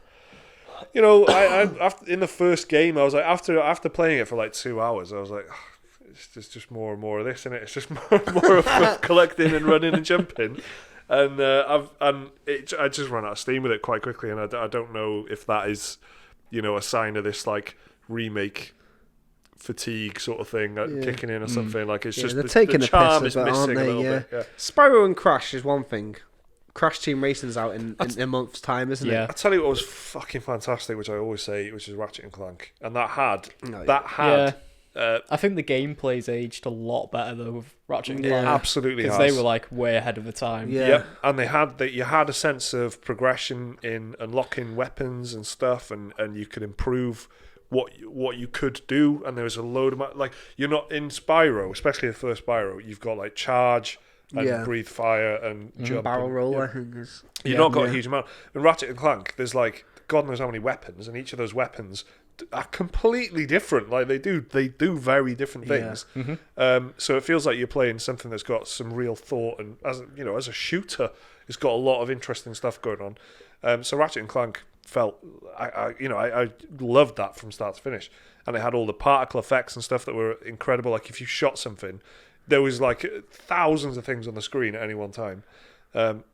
I after, in the first game, I was like after playing it for like 2 hours, I was like, it's just more and more of this, isn't it? It's just more and more of collecting and running and jumping. And I just ran out of steam with it quite quickly, and I don't know if that is, a sign of this like remake fatigue sort of thing kicking in or something. Like it's just they're taking the a charm piss is of it, missing aren't a they? little Yeah. bit. Yeah. Spyro and Crash is one thing. Crash Team Racing's out in a month's time, isn't it? I tell you what was fucking fantastic, which I always say, which is Ratchet and Clank, and that had. I think the gameplay's aged a lot better though with Ratchet and Yeah, Clank. absolutely, because they were like way ahead of the time. Yeah. Yep. And they had you had a sense of progression in unlocking weapons and stuff, and you could improve what you could do, and there was a load of like you're not in Spyro, especially the first Spyro. You've got like charge and breathe fire and jump, barrel and, roll. I think is. You've not got a huge amount. In Ratchet and Clank, there's like God knows how many weapons, and each of those weapons are completely different. Like they do very different things. So it feels like you're playing something that's got some real thought, and as a shooter, it's got a lot of interesting stuff going on. So Ratchet and Clank felt I loved that from start to finish, and it had all the particle effects and stuff that were incredible. Like if you shot something, there was like thousands of things on the screen at any one time.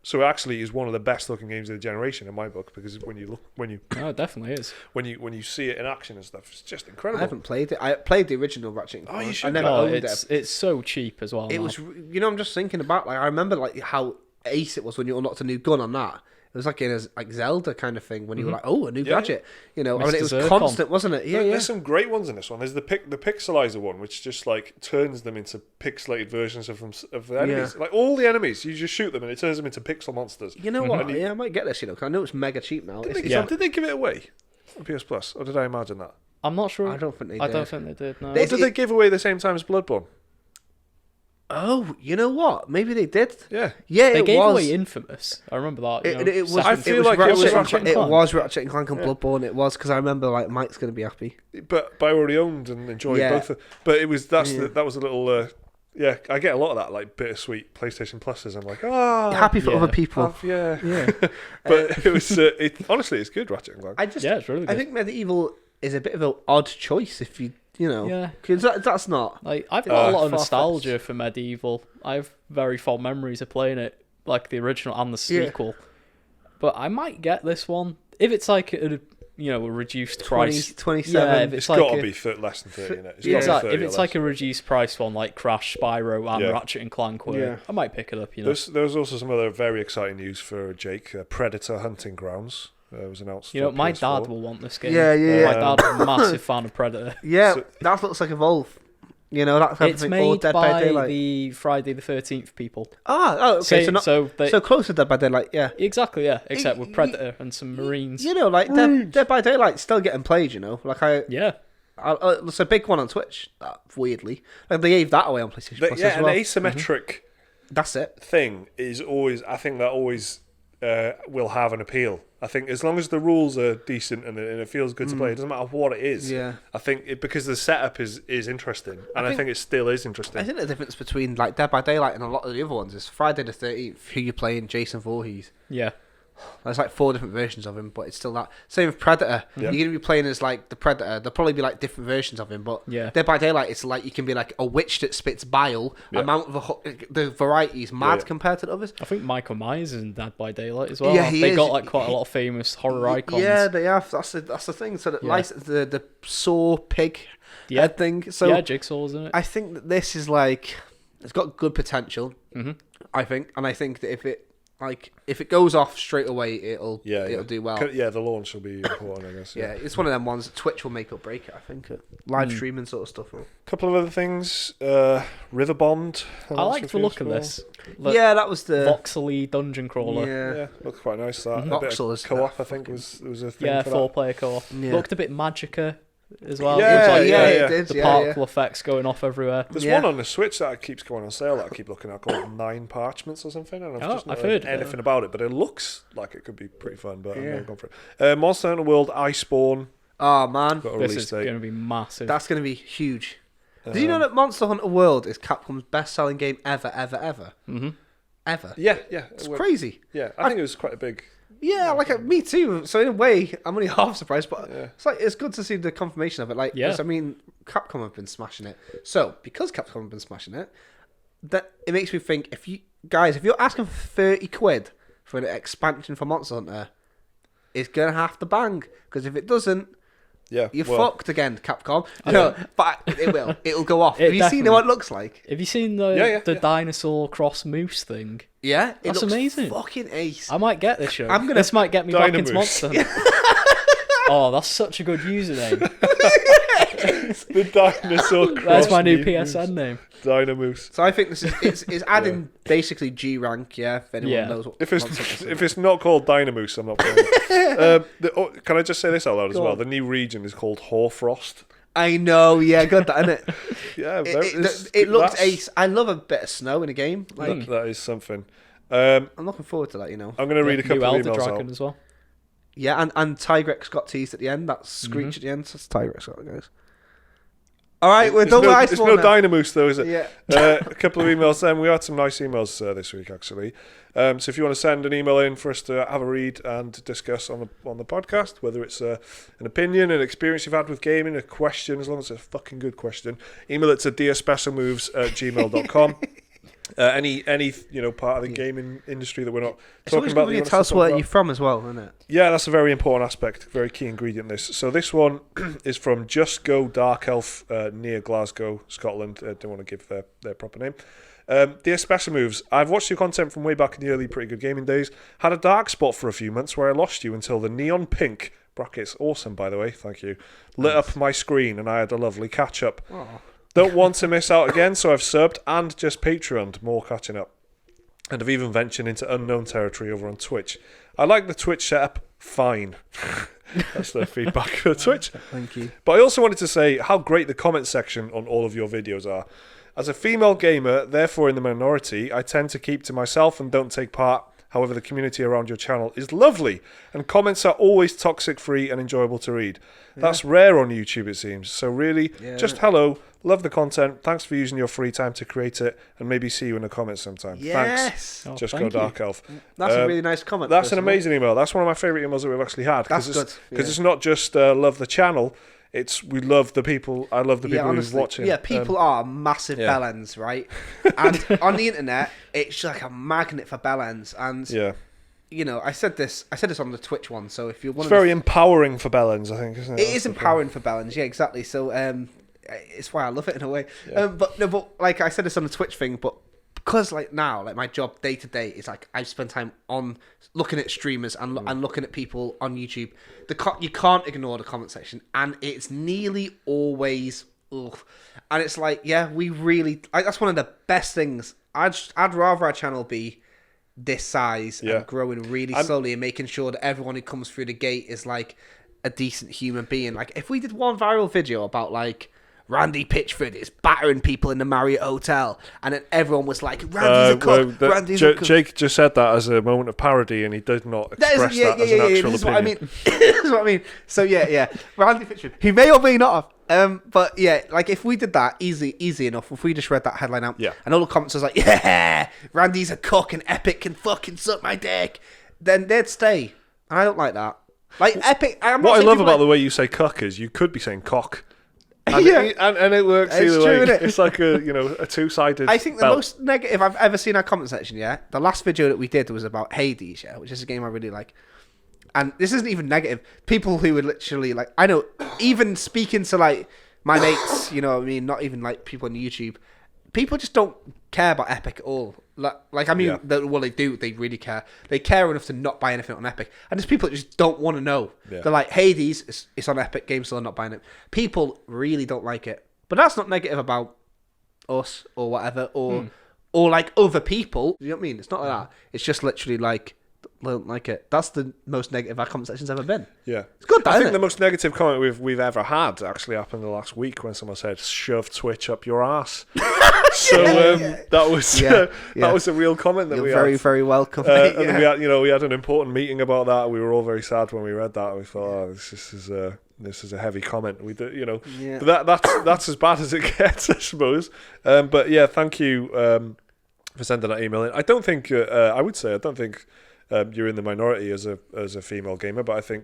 So it actually is one of the best looking games of the generation in my book, because when you it definitely is. When you see it in action and stuff, it's just incredible. I haven't played it. I played the original Ratchet and Clank. You should. I never owned it. It's so cheap as well. It was, I'm just thinking about I remember like how ace it was when you unlocked a new gun on that. It was like in a Zelda kind of thing when you were like, a new gadget. It was Zircon. constant, wasn't it? Yeah, There's some great ones in this one. There's the pixelizer one, which just like turns them into pixelated versions of the enemies. Like all the enemies, you just shoot them and it turns them into pixel monsters. You know what? I might get this. Because I know it's mega cheap now. Did they give it away on PS Plus, or did I imagine that? I'm not sure. I don't think they did. I don't think they did. No. Or did they give away the same time as Bloodborne? Oh, you know what? Maybe they did. Yeah. Yeah, they gave away Infamous. I remember that. It was. I feel like Ratchet it was Ratchet and It Clank. was Ratchet and Clank and Bloodborne. It was, because I remember like Mike's going to be happy. But I already owned and enjoyed both. But it was that was a little. I get a lot of that like bittersweet PlayStation Pluses. I'm like, happy for other people. Yeah. But it was honestly, it's good Ratchet and Clank. It's really good. I think MediEvil is a bit of an odd choice if you. Because that's not. Like I've got a lot of far-fetched. nostalgia for MediEvil. I have very fond memories of playing it, like the original and the sequel. But I might get this one if it's like a reduced price. 27. Yeah, if It's like got to be less than 30 in it. if it's like a reduced price one, like Crash, Spyro, and Ratchet and Clank, I might pick it up. There's also some other very exciting news for Jake. Predator Hunting Grounds was announced. My PS4. dad will want this game. Yeah. My dad's a massive fan of Predator. Yeah, that looks like Evolve. That kind It's of thing. Or made Dead by by Daylight. the Friday the 13th people. Okay. So close to Dead by Daylight. Yeah. Exactly, yeah. Except with Predator and some Marines. Dead by Daylight still getting played. It's a big one on Twitch. Weirdly, like they gave that away on PlayStation Plus as well. An asymmetric. That's it. Thing is always. I think that always will have an appeal. I think as long as the rules are decent and it feels good to play, it doesn't matter what it is. Yeah. I think because the setup is interesting, and I think it still is interesting. I think the difference between like Dead by Daylight and a lot of the other ones is Friday the 13th, who you're playing, Jason Voorhees. Yeah. There's like 4 different versions of him, but it's still that. Same with Predator. You're going to be playing as like the Predator. There'll probably be like different versions of him, but Dead by Daylight, it's like you can be like a witch that spits bile. Amount of the variety is mad compared to the others. I think Michael Myers is in Dead by Daylight as well. Yeah, they got like quite a lot of famous horror icons. Yeah, they have. That's the thing. So that the saw pig head thing. So Jigsaw's in it. I think that this is like it's got good potential. I think, and I think that if it goes off straight away, it'll do well. Yeah, the launch will be important, I guess. Yeah, it's one of them ones that Twitch will make or break it, I think. Live streaming sort of stuff. A couple of other things. River Bond. I like the look of this. That was the voxely dungeon crawler. Yeah, looked quite nice. That Voxel is co-op, I think, was a thing. Yeah, for 4-player co-op. Yeah. Looked a bit magica as well. It did. The particle effects going off everywhere. There's one on the Switch that keeps going on sale that I keep looking at called 9 Parchments or something, and I've just not heard anything about it, but it looks like it could be pretty fun, but I've never gone for it. Monster Hunter World Iceborne. Oh man, this is going to be massive. That's going to be huge. Did you know that Monster Hunter World is Capcom's best-selling game ever? Ever? Yeah. It's crazy. Yeah, I think it was quite a big... Yeah, me too. So in a way, I'm only half surprised, but it's good to see the confirmation of it. Like, 'cause, I mean, Capcom have been smashing it. So because Capcom have been smashing it, that it makes me think guys, if you're asking for 30 quid for an expansion for Monster Hunter, it's gonna have to bang. Because if it doesn't, you're fucked again, Capcom. No, but it will. It'll go off. Have you seen what it looks like? Have you seen the dinosaur cross moose thing? Yeah, that's amazing. Fucking ace. I might get this show. This might get me back into Monster Hunter. Oh, that's such a good username. The dinosaur cross. That's my new PSN name. Dynamoose. So I think this is adding basically G rank, if anyone knows what. If it's not called Dynamoose, I'm not playing it. Can I just say this out loud as well? The new region is called Hoarfrost. I know, good, that, isn't it? Yeah, it looks ace. I love a bit of snow in a game. Like that is something. I'm looking forward to that. I'm going to read a couple of emails out as well. Yeah, and Tigrex got teased at the end. That screech at the end. So that's Tigrex got it, guys. All right, we're done with Ice. It's no Dynamoose though, is it? Yeah. A couple of emails then. We had some nice emails this week actually. So if you want to send an email in for us to have a read and discuss on the podcast, whether it's an opinion, an experience you've had with gaming, a question, as long as it's a fucking good question, email it to dearspecialmoves@gmail.com. Any part of the gaming industry that we're not talking about. Tell us where you're from as well, isn't it? Yeah, that's a very important aspect, very key ingredient in this. So this one is from Just Go Dark Elf near Glasgow, Scotland. Don't want to give their proper name. Dear Special Moves, I've watched your content from way back in the early Pretty Good Gaming days. Had a dark spot for a few months where I lost you until the neon pink, brackets awesome by the way, thank you, lit up my screen and I had a lovely catch up. Oh. Don't want to miss out again, so I've subbed and just Patreoned, more catching up. And I've even ventured into unknown territory over on Twitch. I like the Twitch setup, fine. That's the feedback for Twitch. Thank you. But I also wanted to say how great the comment section on all of your videos are. As a female gamer, therefore in the minority, I tend to keep to myself and don't take part. However, the community around your channel is lovely, and comments are always toxic-free and enjoyable to read. Yeah. That's rare on YouTube, it seems. So really, just hello, love the content, thanks for using your free time to create it, and maybe see you in the comments sometime. Yes. Thanks. Just go Dark Elf. That's a really nice comment. That's an amazing email. That's one of my favourite emails that we've actually had. That's good. Because it's not just love the channel, we love the people. I love the people who's watching. Yeah, people are massive bellends, right? And on the internet, it's like a magnet for bellends. And I said this on the Twitch one. So if you're one, it's very empowering for bellends, I think, isn't it? It is empowering for bellends. Yeah, exactly. So it's why I love it in a way. Yeah. But like I said this on the Twitch thing, but because now my job day to day is like I spend time on looking at streamers and looking at people on YouTube. You can't ignore the comment section, and it's nearly always and it's like we really that's one of the best things. I'd rather our channel be this size and growing really slowly and making sure that everyone who comes through the gate is like a decent human being. Like if we did one viral video about like Randy Pitchford is battering people in the Marriott Hotel, and then everyone was like, Randy's a cook, Randy's a cook. Jake just said that as a moment of parody, and he did not express that as an actual opinion. This is what I mean. So Randy Pitchford, he may or may not have. But like if we did that easy enough, if we just read that headline out, and all the comments was like, Randy's a cook and Epic can fucking suck my dick, then they'd stay. And I don't like that. Like Epic. What I love about the way you say cuck is you could be saying cock. And it works either way. Isn't it? It's like a two-sided. I think the most negative I've ever seen our comment section. The last video that we did was about Hades, which is a game I really like. And this isn't even negative. People who would literally like, I know, even speaking to like my mates, you know what I mean, not even like people on YouTube. People just don't care about Epic at all. Like I mean, they do. They really care. They care enough to not buy anything on Epic. And there's people that just don't want to know. Yeah. They're like, Hades, it's on Epic Games, so they're not buying it. People really don't like it. But that's not negative about us or whatever, or like other people. You know what I mean? It's not like that. It's just literally like, they don't like it. That's the most negative our comment section's ever been. Yeah. It's good, I think the most negative comment we've ever had actually happened the last week when someone said, shove Twitch up your ass. So that was a real comment that we very, had. Very welcome. And we had an important meeting about that. We were all very sad when we read that. We thought, this is a heavy comment. We do, but that's as bad as it gets, I suppose. But thank you for sending that email in. I don't think you're in the minority as a female gamer, but I think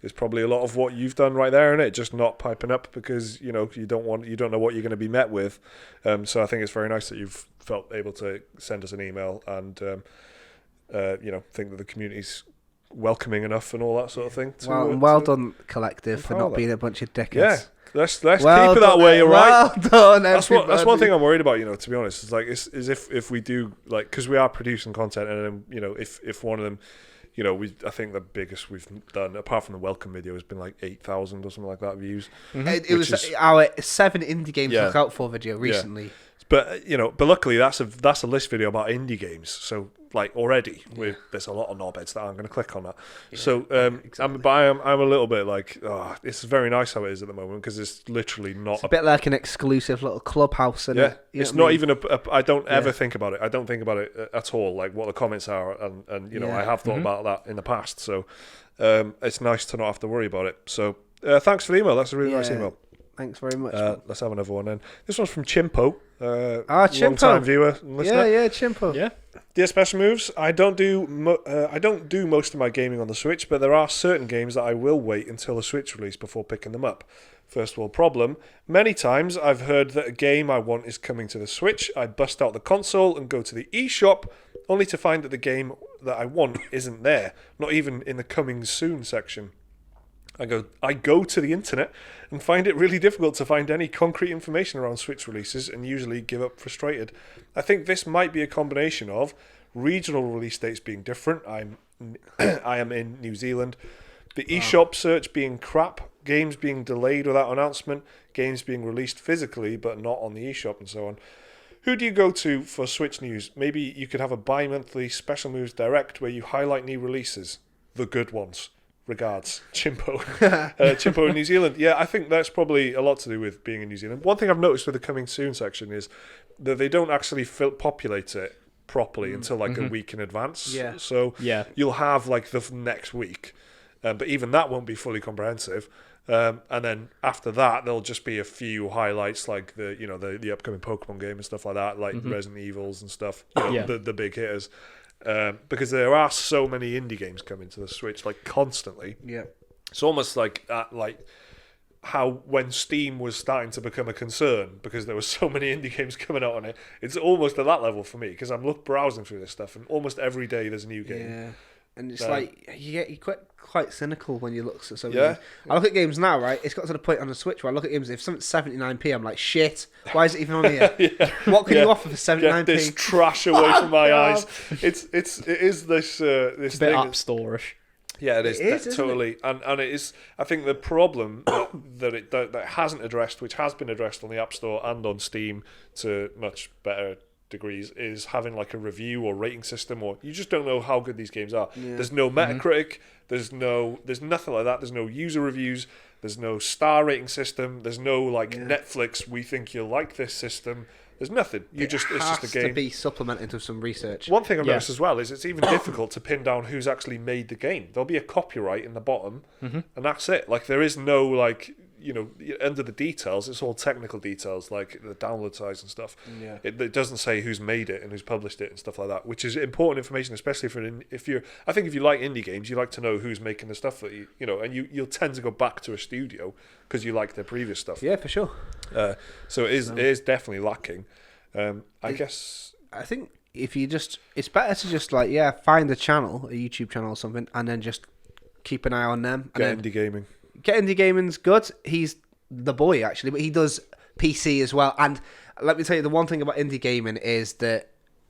is probably a lot of what you've done right there, and it just not piping up because you don't know what you're going to be met with. So I think it's very nice that you've felt able to send us an email and think that the community's welcoming enough and all that sort of thing. Well done, Collective, for not being a bunch of dickheads. Yeah. Let's keep it that way, all right? Well done, that's one thing I'm worried about, to be honest. It's like is if we do, like, because we are producing content, and then if one of them, I think the biggest we've done, apart from the welcome video, has been like 8,000 or something like that views. Mm-hmm. It was our 7 indie games to look out for video recently. But luckily that's a list video about indie games. So like already there's a lot of knobheads that aren't going to click on that. Yeah, so exactly. I'm a little bit like, it's very nice how it is at the moment because it's literally not. It's a bit like an exclusive little clubhouse. It's not even I don't ever think about it. I don't think about it at all. Like what the comments are, and I have thought about that in the past. So it's nice to not have to worry about it. So thanks for the email. That's a really nice email. Thanks very much. Let's have another one then. This one's from Chimpo. Chimpo, long-time viewer and listener. Yeah, Chimpo. Yeah. Dear Special Moves, I don't do most of my gaming on the Switch, but there are certain games that I will wait until the Switch release before picking them up. First world problem. Many times I've heard that a game I want is coming to the Switch. I bust out the console and go to the eShop, only to find that the game that I want isn't there, not even in the coming soon section. I go to the internet and find it really difficult to find any concrete information around Switch releases and usually give up frustrated. I think this might be a combination of regional release dates being different. I am in New Zealand. The eShop search being crap, games being delayed without announcement, games being released physically but not on the eShop and so on. Who do you go to for Switch news? Maybe you could have a bi-monthly Special Moves Direct where you highlight new releases. The good ones. Regards, Chimpo. Chimpo in New Zealand. Yeah, I think that's probably a lot to do with being in New Zealand. One thing I've noticed with the coming soon section is that they don't actually populate it properly until like a week in advance. Yeah. So you'll have like the next week, but even that won't be fully comprehensive. And then after that, there'll just be a few highlights like the upcoming Pokemon game and stuff like that, like Resident Evils and stuff. The big hitters. Because there are so many indie games coming to the Switch, like constantly. Yeah, it's almost like how when Steam was starting to become a concern because there were so many indie games coming out on it. It's almost at that level for me because I'm browsing through this stuff, and almost every day there's a new game. Yeah, and it's like you're quite cynical when you look at some games. I look at games now, right? It's got to the point on the Switch where I look at games. If something's 79p, I'm like, shit. Why is it even on here? What can you offer for 79p? Get this trash away from my eyes. It is this it's a bit App Store-ish. Yeah, it is totally, and it is. I think the problem that it hasn't addressed, which has been addressed on the App Store and on Steam to much better degrees, is having like a review or rating system, or you just don't know how good these games are. There's no Metacritic. There's nothing like that. There's no user reviews. There's no star rating system. There's no Netflix. We think you'll like this system. There's nothing. It's just a game. It has to be supplemented with some research. One thing I've noticed as well is it's even difficult to pin down who's actually made the game. There'll be a copyright in the bottom, and that's it. Like there is no under the details. It's all technical details like the download size and stuff. Yeah. It doesn't say who's made it and who's published it and stuff like that, which is important information, especially if you like indie games, you like to know who's making the stuff that and you'll tend to go back to a studio because you like their previous stuff. Yeah, for sure. So it is definitely lacking. I think if you it's better to just find a channel, a YouTube channel or something, and then just keep an eye on them. Get indie gaming. Get indie gaming's good. He's the boy actually, but he does PC as well. And let me tell you, the one thing about indie gaming is that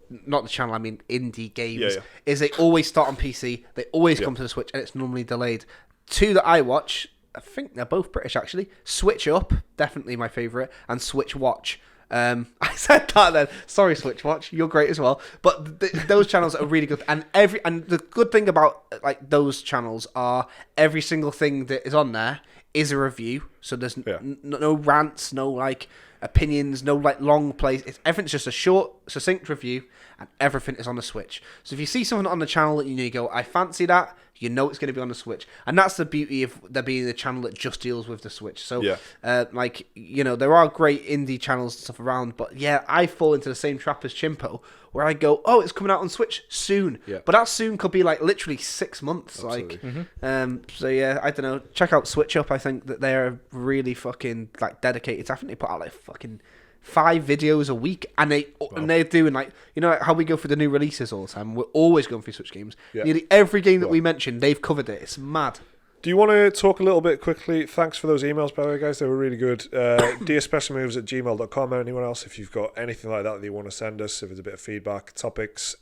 not the channel, I mean indie games, is they always start on PC. They always come to the Switch, and it's normally delayed. Two that I watch, I think they're both British actually. Switch Up, definitely my favourite, and Switch Watch. I said that then. Sorry, Switch Watch, you're great as well. But those channels are really good, and the good thing about those channels are every single thing that is on there is a review. So there's no rants, no opinions, no long plays. Everything's just a short succinct review, and everything is on the Switch. So if you see something on the channel that you go, I fancy that, you know it's going to be on the Switch. And that's the beauty of there being a channel that just deals with the Switch. So, like, you know, there are great indie channels and stuff around, but yeah, I fall into the same trap as Chimpo, where I go, oh, it's coming out on Switch soon. Yeah. But that soon could be like literally 6 months. Absolutely. Like, so yeah, I don't know. Check out Switch Up. I think that they're really fucking like dedicated. I think they put out like fucking 5 videos a week, and they're doing like, you know, how we go through the new releases all the time. We're always going through Switch games. Yeah. Nearly every game that we mentioned, they've covered it. It's mad. Do you want to talk a little bit quickly? Thanks for those emails, by the way, guys. They were really good. dearspecialmoves@gmail.com. Anyone else, if you've got anything like that you want to send us, if it's a bit of feedback, topics,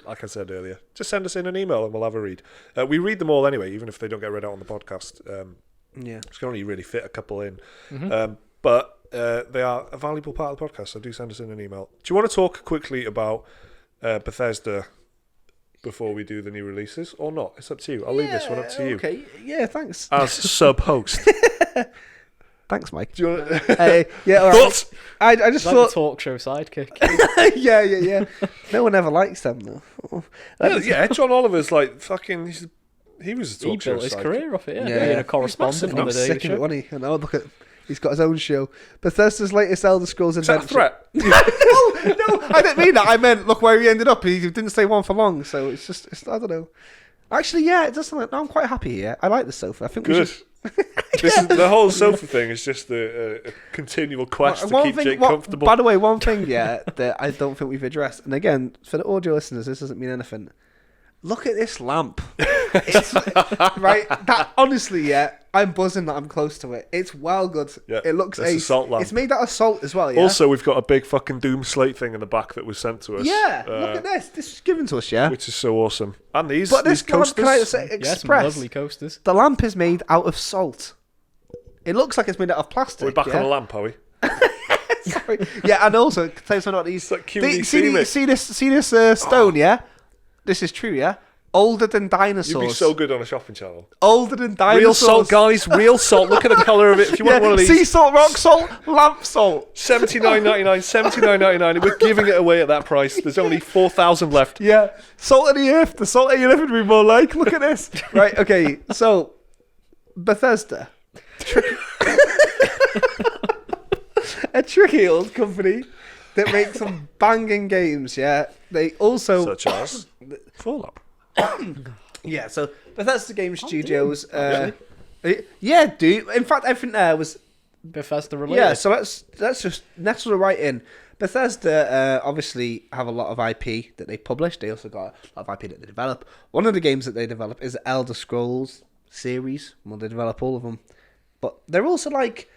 like I said earlier, just send us in an email and we'll have a read. We read them all anyway, even if they don't get read out on the podcast. It's can only really fit a couple in. But they are a valuable part of the podcast, so do send us in an email. Do you want to talk quickly about Bethesda before we do the new releases, or not? It's up to you. I'll leave this one up to you. Okay, yeah, thanks. As sub-host. Thanks, Mike. Do you want to... yeah, all right. I just like thought... the talk show sidekick. yeah. No one ever likes them, though. John Oliver's like fucking... He was a talk show He built his sidekick. career off it, being a correspondent on the Daily Show. Show. I know, look at... He's got his own show. Bethesda's latest Elder Scrolls adventure. Is that a threat? no, I didn't mean that. I meant, look where he ended up. He didn't stay one for long, so it's just, I don't know. Actually, yeah, it does sound like, no, I'm quite happy here. I like the sofa. I think we should... This is, the whole sofa thing is just a continual quest to keep Jake comfortable. By the way, one thing, that I don't think we've addressed, and again, for the audio listeners, this doesn't mean anything. Look at this lamp. It's, right, that honestly, I'm buzzing that I'm close to it. It's well good. Yeah, it looks a salt lamp. It's made out of salt as well. Yeah. Also, we've got a big fucking Doom Slate thing in the back that was sent to us. Yeah, look at this. This was given to us. Yeah, which is so awesome. And these Lamp, coasters. can I say, express? Some lovely coasters. The lamp is made out of salt. It looks like it's made out of plastic. We're back on a lamp, are we? Sorry. Yeah, and also tell you something about these. Like see this stone? Yeah, this is true. Yeah. Older than dinosaurs. You'd be so good on a shopping channel. Older than dinosaurs. Real salt, guys. Real salt. Look at the colour of it. If you want one of these. Sea salt, rock salt, lamp salt. $79.99. We're giving it away at that price. There's only 4,000 left. Yeah. Salt of the earth. The salt of your living room, more like. Look at this. Right, okay. So, Bethesda. A tricky old company that makes some banging games, yeah. They also... Such as Fallout. Yeah, so Bethesda Game Studios. Yeah, dude. In fact, everything there was Bethesda related. Yeah, so let's just nestle right in. Bethesda obviously have a lot of IP that they publish. They also got a lot of IP that they develop. One of the games that they develop is the Elder Scrolls series. Well, they develop all of them, but they're also like,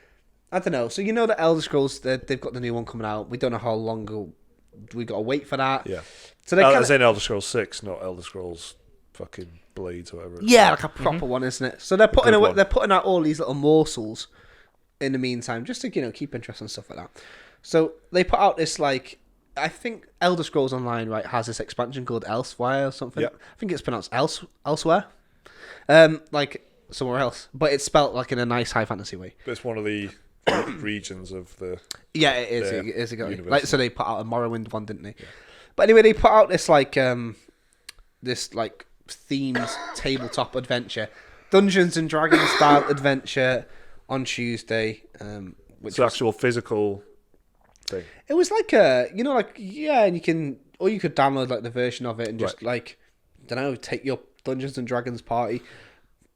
I don't know. So you know the Elder Scrolls, they've got the new one coming out. We don't know how long we got to wait for that. Yeah. So they as in Elder Scrolls 6, not Elder Scrolls fucking Blades or whatever. Yeah, like a proper one, isn't it? So they're putting out all these little morsels in the meantime, just to keep interest and stuff like that. So they put out this I think Elder Scrolls Online has this expansion called Elsewhere or something. Yeah. I think it's pronounced elsewhere, like somewhere else, but it's spelt like in a nice high fantasy way. But it's one of the regions of the it is universe. Like so they put out a Morrowind one, didn't they? Yeah. But anyway, they put out this themed tabletop adventure, Dungeons and Dragons style adventure on Tuesday. Which was actual physical thing. It was and you could download the version of it and just take your Dungeons and Dragons party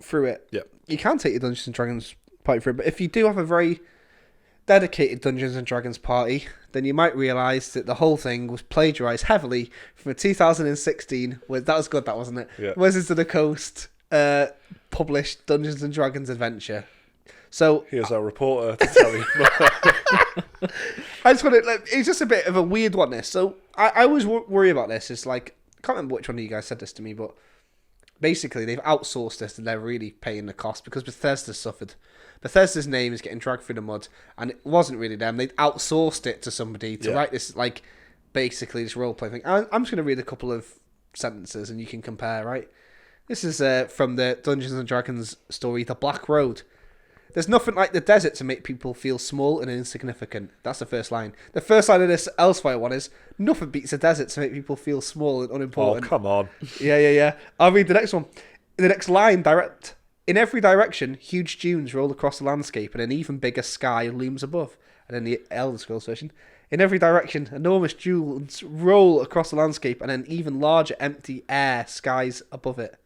through it. Yeah, you can take your Dungeons and Dragons party through it, but if you do have a very dedicated Dungeons and Dragons party, then you might realise that the whole thing was plagiarised heavily from a 2016. That was good, that wasn't it? Yeah. Wizards of the Coast published Dungeons and Dragons adventure. So here's our reporter to tell you. I just want to. It's just a bit of a weird one. This. So I always worry about this. It's I can't remember which one of you guys said this to me, but basically they've outsourced this and they're really paying the cost because Bethesda suffered. Bethesda's name is getting dragged through the mud, and it wasn't really them. They outsourced it to somebody to write this, basically this role play thing. I'm just going to read a couple of sentences, and you can compare. Right, this is from the Dungeons and Dragons story, The Black Road. There's nothing like the desert to make people feel small and insignificant. That's the first line. The first line of this Elsewhere one is, nothing beats the desert to make people feel small and unimportant. Oh, come on. Yeah. I'll read the next one. The next line, direct. In every direction, huge dunes roll across the landscape and an even bigger sky looms above. And then the Elder Scrolls version. In every direction, enormous dunes roll across the landscape and an even larger empty air skies above it.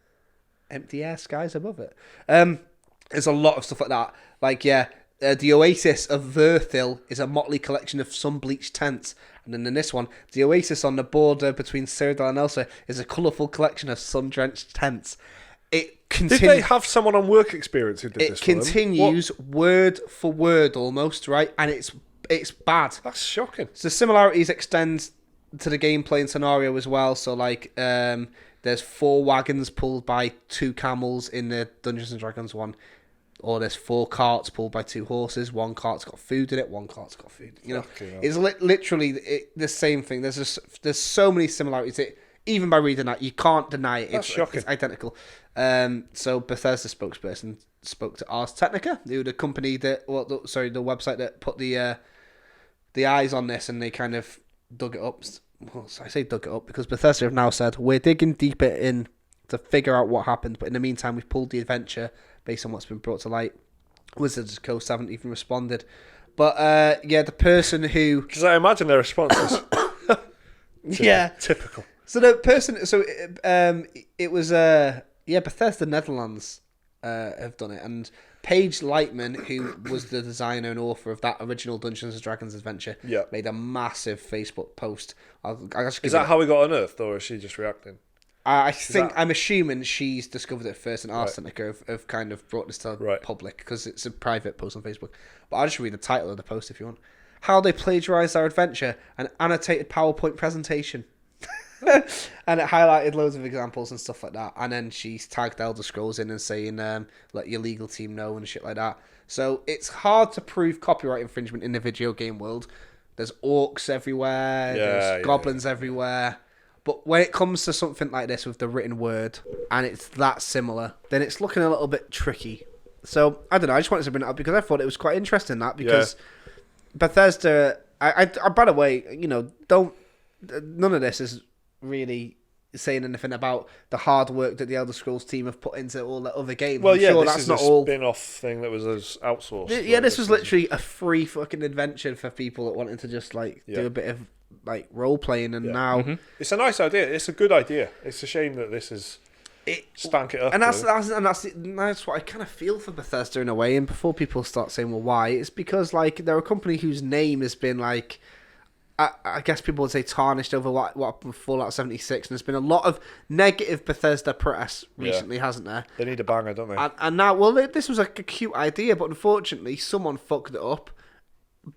Empty air skies above it. There's a lot of stuff like that. Like, the Oasis of Verthil is a motley collection of sun-bleached tents. And then in this one, the Oasis on the border between Cyrodiil and Elsewhere is a colourful collection of sun-drenched tents. Did they have someone on work experience who did this for them? It continues word for word almost, right? And it's bad. That's shocking. So the similarities extend to the gameplay and scenario as well. So like, there's 4 wagons pulled by 2 camels in the Dungeons and Dragons one, or there's 4 carts pulled by 2 horses. 1 cart's got food in it. 1 cart's got food. You know, it's literally the same thing. There's so many similarities. Even by reading that, you can't deny it. That's shocking. It's identical. So Bethesda spokesperson spoke to Ars Technica, who the company that, the website that put the eyes on this, and they kind of dug it up. Well, I say dug it up because Bethesda have now said, we're digging deeper in to figure out what happened, but in the meantime, we've pulled the adventure based on what's been brought to light. Wizards of the Coast haven't even responded. But, the person who... Because I imagine their responses. Typical. So the person... it was... Bethesda Netherlands have done it, and Paige Lightman, who was the designer and author of that original Dungeons and Dragons adventure, made a massive Facebook post. Is that how we got unearthed, or is she just reacting? I'm assuming she's discovered it first, and Ars Technica have kind of brought this to public because it's a private post on Facebook. But I'll just read the title of the post if you want. How they plagiarised our adventure, an annotated PowerPoint presentation. And it highlighted loads of examples and stuff like that. And then she's tagged Elder Scrolls in and saying, let your legal team know and shit like that. So it's hard to prove copyright infringement in the video game world. There's orcs everywhere. There's goblins everywhere. But when it comes to something like this with the written word, and it's that similar, then it's looking a little bit tricky. So, I don't know. I just wanted to bring it up because I thought it was quite interesting that. Because Bethesda... I by the way, none of this is really saying anything about the hard work that the Elder Scrolls team have put into all the other games. Well, this is not a spin-off thing that was outsourced. This was literally a free fucking adventure for people that wanted to just do a bit of role playing, and now it's a nice idea. It's a good idea. It's a shame that this is stank it up. And that's what I kind of feel for Bethesda in a way. And before people start saying, well, why? It's because they're a company whose name has been I guess people would say tarnished over what happened with Fallout 76, and there's been a lot of negative Bethesda press recently, hasn't there? They need a banger, don't they? And now, this was a cute idea, but unfortunately, someone fucked it up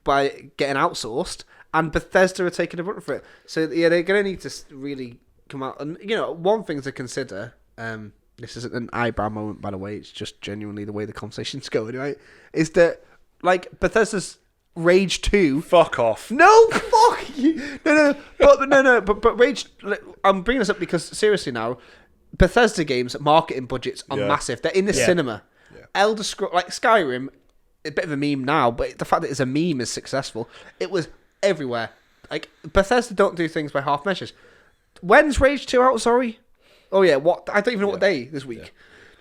by getting outsourced, and Bethesda are taking a brunt for it. So they're going to need to really come out. And one thing to consider. This isn't an eyebrow moment, by the way. It's just genuinely the way the conversation's going, right? Is that Bethesda's Rage 2. Fuck off. No, fuck you. No. But Rage. I'm bringing this up because seriously now, Bethesda games marketing budgets are massive. They're in the cinema. Yeah. Elder Scrolls, Skyrim, a bit of a meme now, but the fact that it's a meme is successful. It was everywhere. Bethesda don't do things by half measures. When's Rage 2 out? Sorry. Oh yeah. What? I don't even know what day this week. Yeah.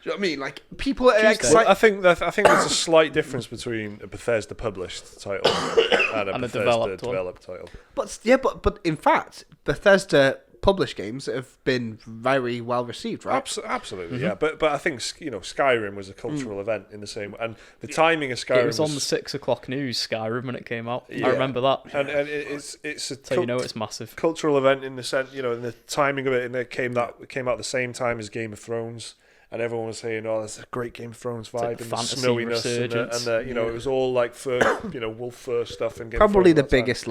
Do you know what I mean? People are excited. Well, I think there's a slight difference between a Bethesda published title and a Bethesda developed title. But in fact, Bethesda published games that have been very well received, right? Absolutely, yeah. But I think Skyrim was a cultural event in the same, and the timing of Skyrim. It was on the 6:00 news. Skyrim when it came out. I remember that. And it's a so it's massive cultural event in the sense, and the timing of it, and it came out at the same time as Game of Thrones. And everyone was saying, "Oh, there's a great Game of Thrones vibe and the snowiness, and it was all wolf fur stuff." And probably the biggest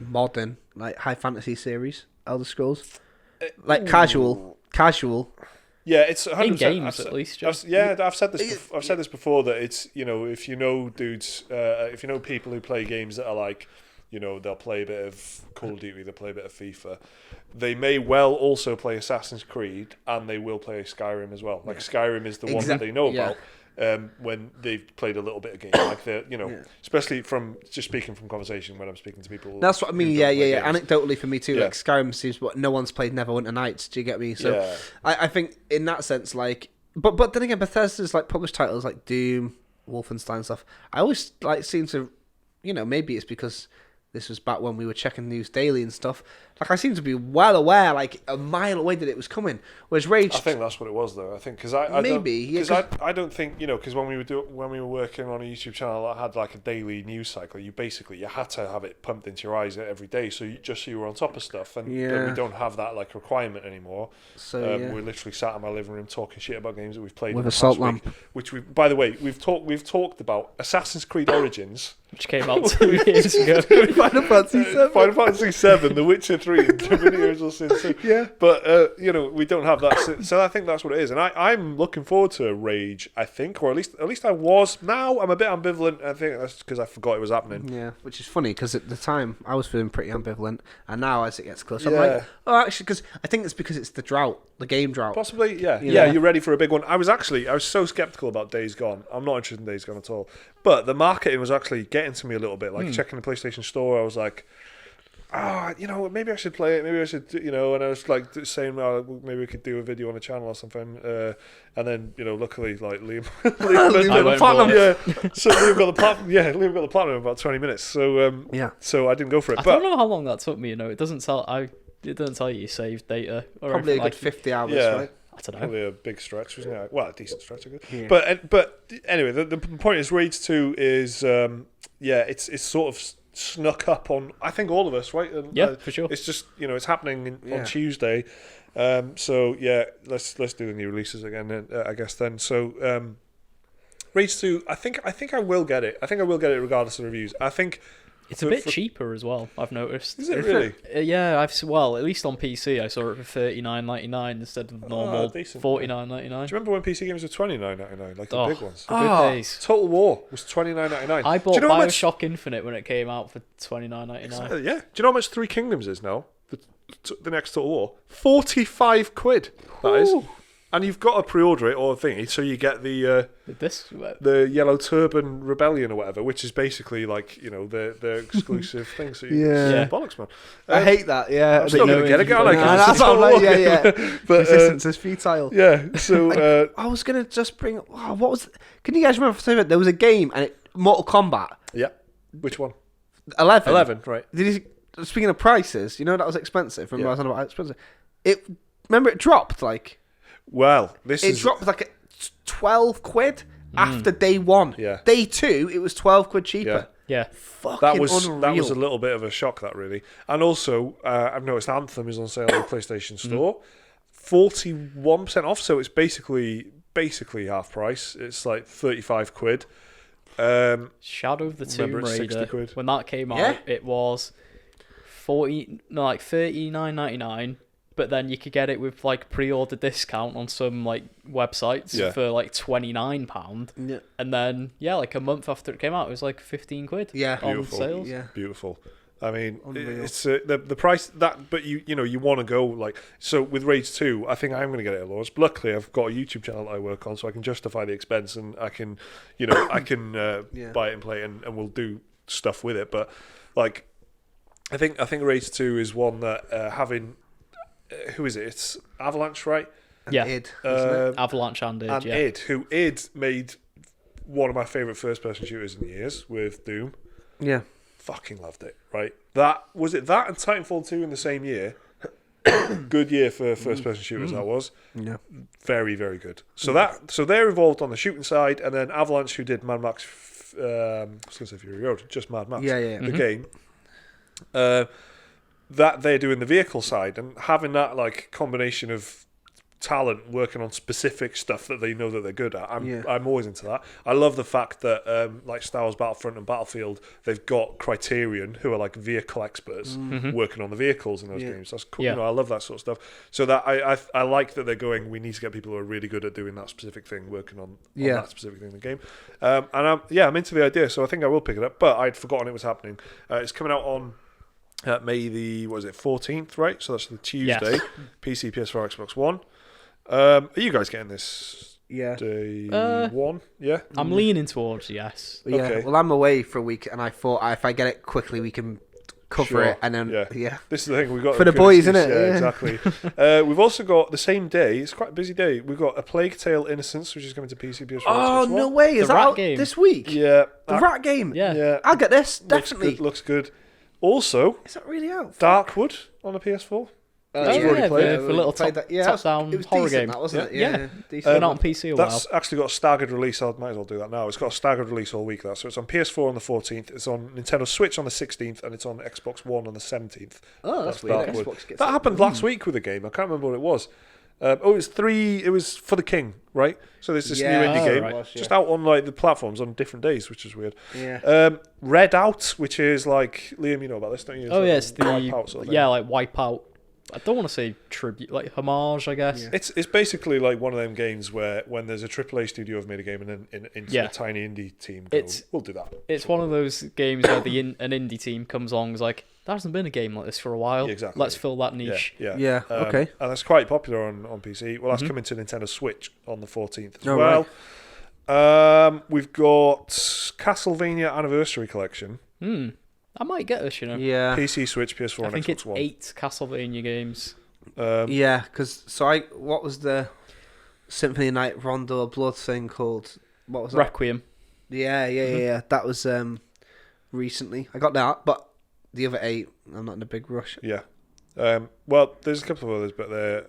modern high fantasy series, Elder Scrolls, casual. Yeah, it's 100%. In games at least. I've said this. I've said this before that it's if you know dudes, if you know people who play games that are You know, they'll play a bit of Call of Duty, they'll play a bit of FIFA. They may well also play Assassin's Creed, and they will play Skyrim as well. Like Skyrim is the one that they know about. When they've played a little bit of game, like especially from just speaking from conversation when I'm speaking to people. That's what I mean. Yeah. Anecdotally for me too, like Skyrim seems what no one's played Neverwinter Nights. Do you get me? So I think in that sense, like, but then again, Bethesda's like published titles like Doom, Wolfenstein stuff. I always like seem to, maybe it's because this was back when we were checking news daily and stuff. Like, I seem to be well aware, like a mile away, that it was coming. Whereas Rage, I think that's what it was, though. I think because I don't think because when we were working on a YouTube channel that had like a daily news cycle, you had to have it pumped into your eyes every day, so you were on top of stuff, and we don't have that like requirement anymore. So we're literally sat in my living room talking shit about games that we've played with a salt lamp. Which by the way, we've talked about Assassin's Creed Origins, which came out 2 years ago. Final Fantasy 7, The Witcher 3, and Divinity Original Sin 2. Yeah. But, we don't have that. So I think that's what it is. And I'm looking forward to Rage, I think, or at least I was. Now I'm a bit ambivalent. I think that's because I forgot it was happening. Yeah, which is funny because at the time I was feeling pretty ambivalent. And now as it gets closer, I'm like, oh, actually, because I think it's because it's the drought, the game drought. Possibly, yeah. You're ready for a big one. I was so skeptical about Days Gone. I'm not interested in Days Gone at all. But the marketing was actually getting to me a little bit. Like checking the PlayStation Store, I was like, maybe I should play it. Maybe I should, and I was like saying, maybe we could do a video on the channel or something. And then, luckily, like Liam got the platinum. So Liam got the platinum. Yeah, Liam got the platinum in about 20 minutes. So so I didn't go for it. I don't know how long that took me. It doesn't tell. It doesn't tell you saved data. Or probably a good 50 hours, right? I don't know. Probably a big stretch, wasn't it? Well, a decent stretch, I guess. Yeah. But anyway, the point is, Rage 2 is it's sort of snuck up on, I think, all of us, right? And, for sure. It's just it's happening on Tuesday, so let's do the new releases again, I guess. Then Rage 2, I think I will get it. I think I will get it regardless of reviews. I think. It's a bit cheaper as well, I've noticed. Is it really? Yeah, at least on PC, I saw it for $39.99 instead of the normal $49.99. Do you remember when PC games were $29.99, like the big ones? Good days. Total War was $29.99. I bought Bioshock Infinite when it came out for $29.99. Yeah. Do you know how much Three Kingdoms is now? The next Total War? £45. That is. And you've got to pre-order it or thingy, so you get the Yellow Turban Rebellion or whatever, which is basically like the exclusive thing. So bollocks, man. I hate that. Yeah, I'm still gonna get it. That's what I'm like. Yeah. But resistance is futile. Yeah. So I was gonna just bring. What was? Can you guys remember? There was a game and Mortal Kombat. Yeah. Which one? 11. 11. Right. Speaking of prices, that was expensive. Remember I was on about how expensive. Remember it dropped like. Well, it dropped like £12 after day one. Yeah. Day two, it was £12 cheaper. Yeah. Fucking unreal. That was a little bit of a shock, that really. And also, I've noticed Anthem is on sale at the PlayStation Store, 41% off. So it's basically half price. It's like £35. Shadow of the Tomb Raider. £60. When that came out, it was $39.99. But then you could get it with like pre-order discount on some like websites for like £29. Yeah. And then like a month after it came out, it was like £15. Yeah, on sales. Yeah, beautiful. I mean, it's the price that, but you want to go like so with Rage 2. I think I'm going to get it at launch. But luckily, I've got a YouTube channel that I work on, so I can justify the expense and I can buy it and play it and we'll do stuff with it. But like, I think Rage 2 is one that having. Who is it? It's Avalanche, right? Yeah. Id, Avalanche and Id. Id, who made one of my favourite first-person shooters in years with Doom. Yeah. Fucking loved it, right? That and Titanfall 2 in the same year. Good year for first-person shooters, that was. Yeah. Very, very good. So they're involved on the shooting side, and then Avalanche, who did Mad Max, I was going to say Fury Road, just Mad Max, the game. That they're doing the vehicle side and having that like combination of talent working on specific stuff that they know that they're good at. I'm always into that. I love the fact that like Star Wars Battlefront and Battlefield, they've got Criterion, who are like vehicle experts, working on the vehicles in those games. That's cool. I love that sort of stuff. So that I like that they're going, we need to get people who are really good at doing that specific thing, working on that specific thing in the game. And I'm into the idea, so I think I will pick it up. But I'd forgotten it was happening. It's coming out on May the 14th, right? So that's the Tuesday. Yes. PC, PS4, Xbox One. Are you guys getting this? Day one? Yeah. I'm leaning towards yes. Yeah. Okay. Well, I'm away for a week, and I thought if I get it quickly, we can cover it, and then This is the thing we've got for the boys, isn't it? Yeah, exactly. We've also got the same day. It's quite a busy day. We've got A Plague Tale: Innocence, which is coming to PC, PS4. Oh no way! Is The that rat out game. this week? Yeah. The rat game. Yeah. I'll get this definitely. Looks good. Also, Is that really out? Darkwood on the PS4. I've already played for a little top-down it was horror decent, game. that wasn't it? Yeah. Decent. Been out on PC a while. That's actually got a staggered release. I might as well do that now. It's got a staggered release all week. So it's on PS4 on the 14th. It's on Nintendo Switch on the 16th, and it's on Xbox One on the 17th. Oh, that's weird. Darkwood. Xbox gets That it. happened last week with a game. I can't remember what it was. It was it was For the King, right? So there's this new indie game right. just out on like the platforms on different days, which is weird. Yeah. Red Out, which is like, Liam, you know about this, don't you? Yes, the Wipeout sort of thing. like Wipeout. I don't want to say tribute, like homage, I guess. Yeah. It's basically like one of them games where when there's a AAA studio have made a game and then a tiny indie team go, we'll do that. It's one of those games where an indie team comes along and is like, there hasn't been a game like this for a while. Exactly. Let's fill that niche. Yeah. Okay. And that's quite popular on PC. Well, that's coming to Nintendo Switch on the 14th as Oh, well. Right. We've got Castlevania Anniversary Collection. I might get this, Yeah. PC, Switch, PS4, I and think Xbox it's One. 8 Castlevania games. Yeah, because what was the Symphony of Night Rondo of Blood thing called? What was that? Requiem. Yeah. That was recently. I got that, but the other 8, I'm not in a big rush. Yeah. Well, there's a couple of others, but they're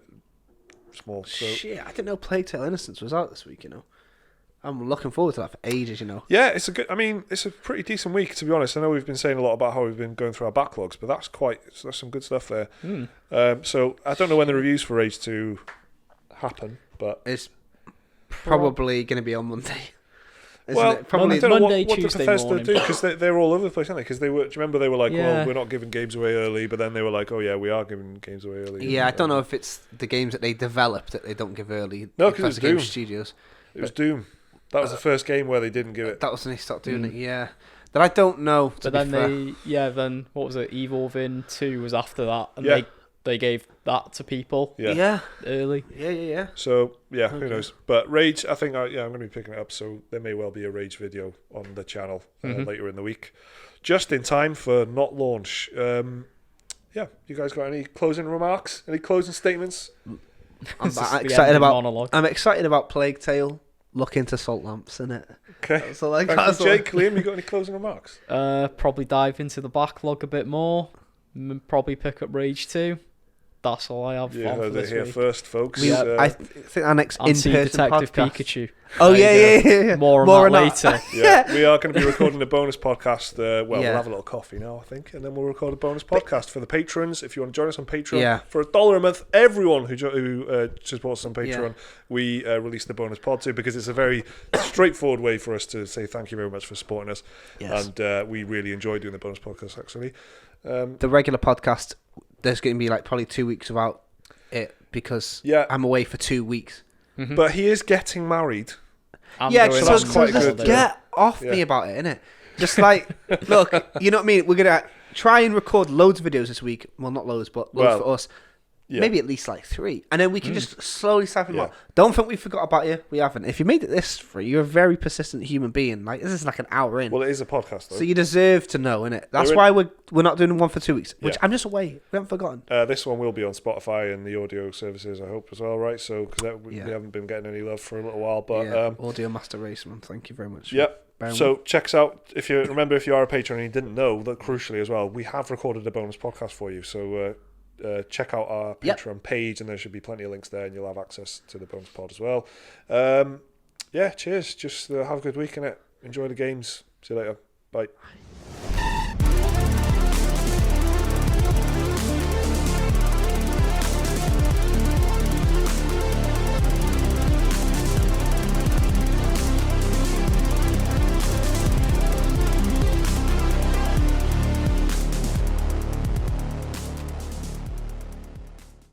small. So. Shit, I didn't know Plague Tale: Innocence was out this week. I'm looking forward to that for ages. Yeah, it's a pretty decent week, to be honest. I know we've been saying a lot about how we've been going through our backlogs, but there's some good stuff there. So I don't know when the reviews for Rage 2 happen, but It's probably going to be on Monday. Well, it? Probably I don't know Monday, what Tuesday did Bethesda morning. do, because they're all over the place, aren't they? Because do you remember they were like, Yeah. well, we're not giving games away early, but then they were like, oh yeah, we are giving games away early. Yeah, I don't know if it's the games that they develop that they don't give early. No, 'cause it was Bethesda Game Doom. Studios. It was Doom. That was the first game where they didn't give it. That was when they stopped doing it. Yeah, that I don't know. To But be then fair. then what was it? Evil Within 2 was after that, and Yeah. they gave that to people Yeah. early. Yeah. So yeah, who knows? But Rage, I think I'm going to be picking it up. So there may well be a Rage video on the channel later in the week, just in time for not launch. Yeah, you guys got any closing remarks? Any closing statements? I'm It's just the excited ending about. monologue. I'm excited about Plague Tale. Look into salt lamps, innit? Okay. So like, Thank you, Jake. Liam, you got any closing remarks? Probably dive into the backlog a bit more. Probably pick up Rage 2. That's all I have You for heard it this here week. first, folks. I think our next And see in-person Detective podcast. Pikachu. Oh There you yeah. More on that later. Yeah, we are going to be recording a bonus podcast. We'll Yeah. have a little coffee now, I think, and then we'll record a bonus podcast for the patrons. If you want to join us on Patreon, Yeah. for $1 a month, everyone who supports us on Patreon, we release the bonus pod too, because it's a very straightforward way for us to say thank you very much for supporting us. Yes. And we really enjoy doing the bonus podcast, actually. The regular podcast, there's going to be like probably 2 weeks without it because I'm away for 2 weeks. But he is getting married. Yeah, going so on that's quite just good, get off me about it, innit? Just like, look, you know what I mean? We're going to try and record loads of videos this week. Well, not loads, but loads for us. Yeah. Maybe at least like 3. And then we can just slowly siphon them Yeah. out. Don't think we forgot about you. We haven't. If you made it this far, you're a very persistent human being. Like, this is like an hour in. Well, it is a podcast, though. So you deserve to know, innit? That's why we're not doing one for 2 weeks. Which I'm just away. We haven't forgotten. This one will be on Spotify and the audio services, I hope, as well, right? So, because we haven't been getting any love for a little while, but Audio Master Raceman, thank you very much. Yep. So check us out. If you are a patron and you didn't know that, crucially as well, we have recorded a bonus podcast for you. So check out our Patreon page, and there should be plenty of links there, and you'll have access to the bonus pod as well. Cheers. Just have a good week, innit? Enjoy the games. See you later. Bye.